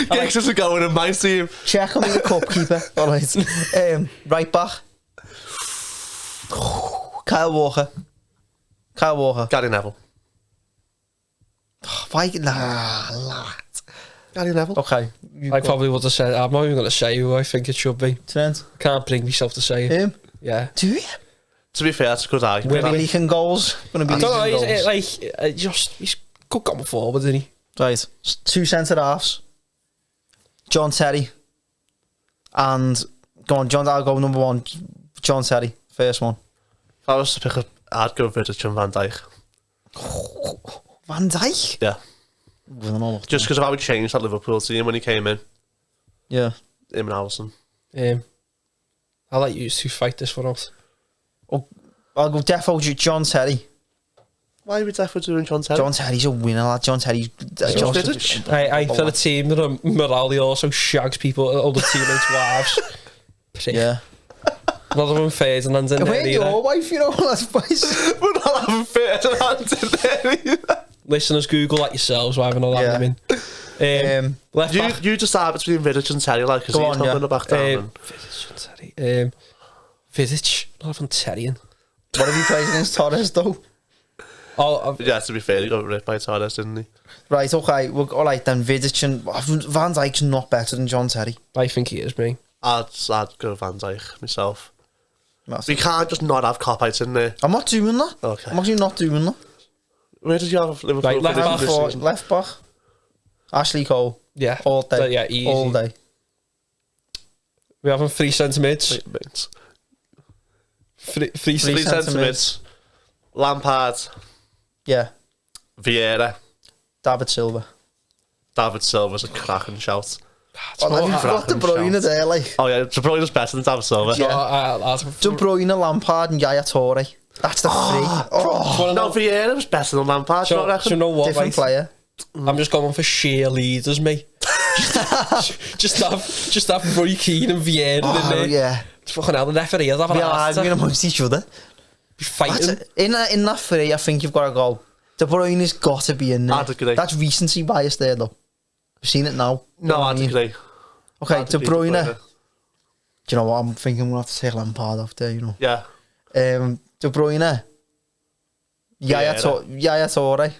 Speaker 3: Giggs isn't going in my team.
Speaker 1: Check on the cup keeper. All right. Right back. Kyle Walker.
Speaker 3: Gary Neville.
Speaker 1: Why? Nah.
Speaker 3: Gary Neville.
Speaker 1: Okay.
Speaker 2: I probably would have said. I'm not even going to say who I think it should be.
Speaker 1: Trent.
Speaker 2: Can't bring myself to say it.
Speaker 1: Him.
Speaker 2: Yeah.
Speaker 1: Do you?
Speaker 3: To be fair, it's a good argument.
Speaker 1: We're leaking goals. Going to be
Speaker 2: I don't know.
Speaker 1: goals.
Speaker 2: He's good going forward, isn't he?
Speaker 1: Right. 2 centre halves. John Terry. And go on, John. I'll go number 1. John Terry, first one.
Speaker 3: If I was to pick I'd go Vidic and Van Dijk.
Speaker 1: Van Dijk?
Speaker 3: Yeah. Just because of how he changed that Liverpool team when he came in.
Speaker 1: Yeah.
Speaker 3: Him and Alisson.
Speaker 2: I'll let you two fight this one out.
Speaker 1: I'll go defo John Terry.
Speaker 3: Why are we defo doing John Terry?
Speaker 1: John Terry's a winner, lad. John Terry's...
Speaker 2: I for the team that morale also shags people, all the teammates' wives.
Speaker 1: Yeah.
Speaker 2: Another one Ferdinand's in there.
Speaker 1: When your wife, you know, that's wise.
Speaker 3: We're not having Ferdinand in there either.
Speaker 2: Listeners, Google that yourselves, why we're not having him in. Left back.
Speaker 3: You decide between Vidic and Terry, like, because he's holding the back down.
Speaker 2: Vidic and Terry. Vidic, not having Terry in.
Speaker 1: What have you played against Torres, though?
Speaker 3: Yeah, to be fair, he got ripped by Suarez, didn't he?
Speaker 1: Right, okay. Well, all right then. Vidic and Van Dijk's not better than John Terry.
Speaker 2: I think he is, me.
Speaker 3: I'd go Van Dijk myself.
Speaker 1: That's
Speaker 3: We can't just not have cop-outs in there.
Speaker 1: I'm not doing that.
Speaker 3: Okay.
Speaker 1: I'm actually not doing that.
Speaker 3: Where does he have Liverpool?
Speaker 2: Right, left back
Speaker 3: this
Speaker 1: For
Speaker 3: season?
Speaker 1: left back. Ashley Cole.
Speaker 2: Yeah.
Speaker 1: All day.
Speaker 2: Yeah, easy.
Speaker 1: All day.
Speaker 2: We have him 3 centre mids. Three
Speaker 3: Three centre mids. Lampard,
Speaker 1: Yeah.
Speaker 3: Vieira,
Speaker 1: David Silva.
Speaker 3: David Silva's a cracking shout.
Speaker 1: Oh, you've got De Bruyne
Speaker 3: shout.
Speaker 1: there, like.
Speaker 3: Oh yeah, De Bruyne's better than David Silva.
Speaker 1: Yeah. De Bruyne, Lampard and Yaya Toure. That's the three. Oh,
Speaker 3: No, Vieira was better than Lampard.
Speaker 2: Do
Speaker 3: Do you not
Speaker 2: you
Speaker 3: reckon?
Speaker 2: know what,
Speaker 1: different
Speaker 2: right?
Speaker 1: player.
Speaker 2: I'm just going for sheer leaders, mate. just have Roy Keane and Vieira in there.
Speaker 1: Yeah.
Speaker 2: Fucking hell, the referee has have an
Speaker 1: We are
Speaker 2: heart
Speaker 1: arguing
Speaker 2: attack.
Speaker 1: amongst each other.
Speaker 2: Be fighting.
Speaker 1: In that three, I think you've got to go. De Bruyne's got to be in there.
Speaker 3: I'd agree.
Speaker 1: That's recency bias there, though. We've seen it now.
Speaker 3: No,
Speaker 1: You know what I
Speaker 3: I'd
Speaker 1: mean?
Speaker 3: agree.
Speaker 1: Okay,
Speaker 3: I'd
Speaker 1: De
Speaker 3: agree,
Speaker 1: Bruyne. Do you know what? I'm thinking I'm going to have to take Lampard off there, you know.
Speaker 3: Yeah.
Speaker 1: De Bruyne. Yaya Toure.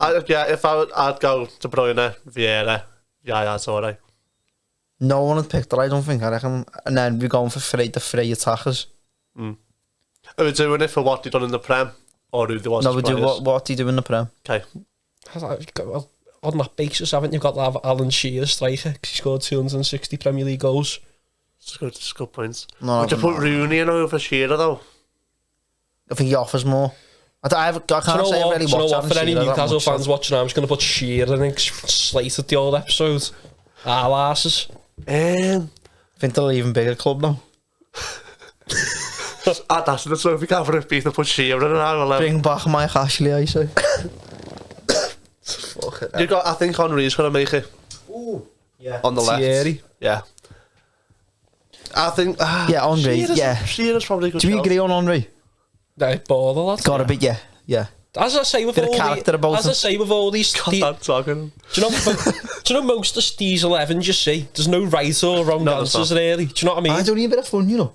Speaker 3: I'd go De Bruyne, Vieira, Yaya Toure.
Speaker 1: No one had picked that, I don't think. I reckon. And then we're going for the three attackers.
Speaker 3: Are we doing it for what they done in the Prem? Or who they was
Speaker 1: No, we do what do you do in the Prem?
Speaker 3: Okay.
Speaker 2: Well, on that basis, haven't you got to have Alan Shearer striker? Because he scored 260 Premier League goals.
Speaker 3: It's good points.
Speaker 1: No,
Speaker 3: Would you put Rooney in over Shearer though?
Speaker 1: I think he offers more. I can't say I really
Speaker 2: Do you know
Speaker 1: watch
Speaker 2: what? For any
Speaker 1: Shearer that
Speaker 2: Newcastle
Speaker 1: much,
Speaker 2: fans watching, I'm just going to put Shearer and slated the old episode. Our asses.
Speaker 3: Um,
Speaker 1: I think they're an even bigger club now.
Speaker 3: that's the trophy cap for a beat to put Shearer in our 11.
Speaker 1: Bring back Mike Ashley, I say.
Speaker 3: I think Henry's going to make it.
Speaker 1: Ooh, yeah.
Speaker 3: On the left.
Speaker 2: Thierry.
Speaker 3: Yeah. I think...
Speaker 1: Yeah, Henry,
Speaker 3: Shearer's probably a good
Speaker 1: Do we
Speaker 3: shout.
Speaker 1: agree on Henry?
Speaker 2: No, baller, lads.
Speaker 1: Gotta be, yeah.
Speaker 2: As I say with
Speaker 1: Bit of
Speaker 2: all
Speaker 1: character about
Speaker 2: as I
Speaker 1: him.
Speaker 2: say with all these,
Speaker 3: God, I'm talking.
Speaker 2: do you know most of these 11s you see? There's no right or wrong
Speaker 3: No, there's
Speaker 2: answers
Speaker 3: not.
Speaker 2: really. Do you know what I mean?
Speaker 1: I don't need a bit of fun, you know.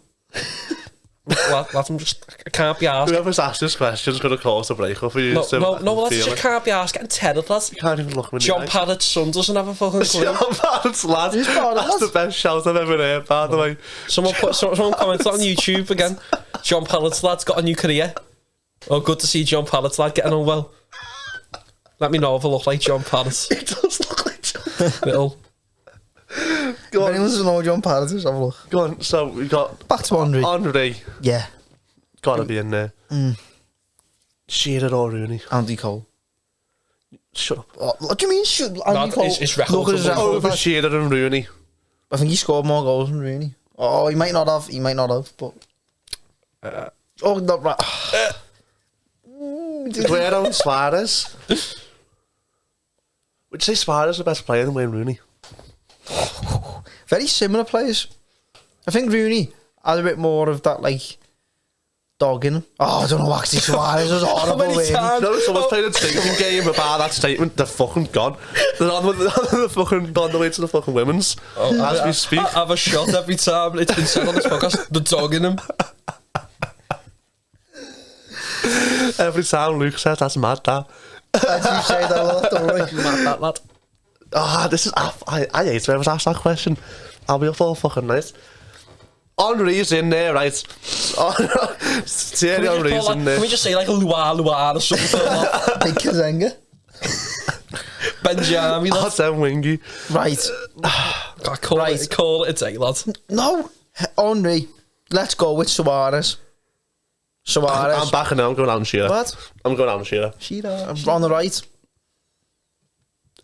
Speaker 2: Lads, I can't be asked.
Speaker 3: Whoever's asked this question is going to cause a breakup for you.
Speaker 2: No,
Speaker 3: I
Speaker 2: lads, just can't be asked. Getting tethered, lads.
Speaker 3: can't even look me in the
Speaker 2: John
Speaker 3: eye.
Speaker 2: Parrott's son doesn't have a fucking clue.
Speaker 3: John Parrott's lad. That's the best shout I've ever heard, by the way.
Speaker 2: Someone commented on YouTube again. John Parrott's lad's got a new career. Oh, good to see John Parrott's lad getting on well. Let me know if I look like John Parrott.
Speaker 3: It does look like John.
Speaker 2: Little.
Speaker 1: If anyone doesn't know John Parrott is, have a look.
Speaker 3: Go on, so we got
Speaker 1: Back to Henry.
Speaker 3: Henry.
Speaker 1: Yeah.
Speaker 3: Gotta be in there. Shearer or Rooney.
Speaker 1: Andy Cole.
Speaker 3: Shut up.
Speaker 1: Oh, what do you mean? Andy Cole.
Speaker 2: it's record
Speaker 1: Look at his
Speaker 2: something.
Speaker 1: record.
Speaker 3: Over Shearer and Rooney.
Speaker 1: I think he scored more goals than Rooney. Oh, he might not have, but... oh, not right.
Speaker 3: Aguero and Suarez. Would you say Suarez is the best player than Wayne Rooney?
Speaker 1: Very similar players. I think Rooney had a bit more of that, like, dog in him. Oh, I don't know, actually, Suarez was horrible,
Speaker 2: many
Speaker 1: really.
Speaker 2: times?
Speaker 3: No, someone's played a drinking game about that statement. They're fucking gone. They're on the fucking gone the way to the fucking women's as we speak.
Speaker 2: I have a shot every time it's been said on this podcast. The dog in him.
Speaker 3: Every time Luke says that's mad, that.
Speaker 1: I do say that a lot, don't worry.
Speaker 2: Mad, that lad.
Speaker 3: This is I hate whoever's asked that question. I'll be up all fucking night. Henry's in there, right? Thierry Henry's in there.
Speaker 2: Can we just say like a Luar or something?
Speaker 1: Big Kazenga.
Speaker 2: Benjamin, lad.
Speaker 3: That's them wingy.
Speaker 1: Right.
Speaker 2: Call it a day, lad.
Speaker 1: No. Henry. Let's go with Suarez. Suarez.
Speaker 3: I'm backing now. I'm going Alan Shearer.
Speaker 1: What?
Speaker 3: I'm going Alan Shearer.
Speaker 1: Shearer. On the right.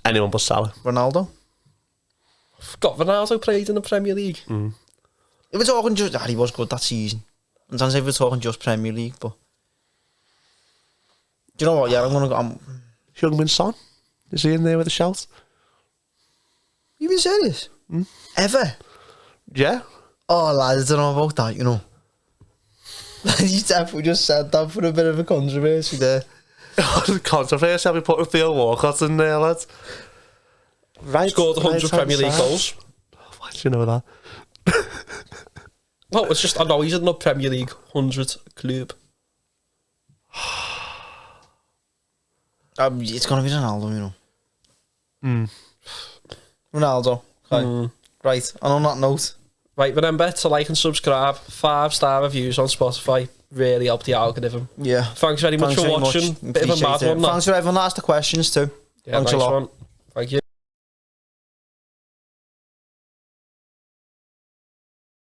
Speaker 3: Anyone but Salah.
Speaker 1: Ronaldo.
Speaker 2: Got Ronaldo played in the Premier League.
Speaker 1: If we're talking just... he was good that season. And sometimes if we're talking just Premier League, but... Do you know what? Yeah, I'm going to go...
Speaker 3: Heung-min Son. Is he in there with a shout?
Speaker 1: You being serious? Ever?
Speaker 3: Yeah.
Speaker 1: Oh, lads, I don't know about that, you know. You definitely just said that for a bit of a controversy there.
Speaker 3: Controversy. I'll be putting Theo Walcott in there, lads. Right.
Speaker 2: Scored 100 Premier League goals.
Speaker 3: Why do you know that?
Speaker 2: No, it's just, I know he's in the Premier League 100 club.
Speaker 1: It's going to be Ronaldo, you know. Ronaldo. Okay. Right, and on that note...
Speaker 2: Right, remember to like and subscribe. 5-star reviews on Spotify really help the algorithm.
Speaker 1: Yeah.
Speaker 2: Thanks very much for watching. Bit of a mad one.
Speaker 1: Thanks for everyone that asked the questions too.
Speaker 2: Yeah,
Speaker 1: Thanks a
Speaker 2: nice
Speaker 1: lot.
Speaker 2: one.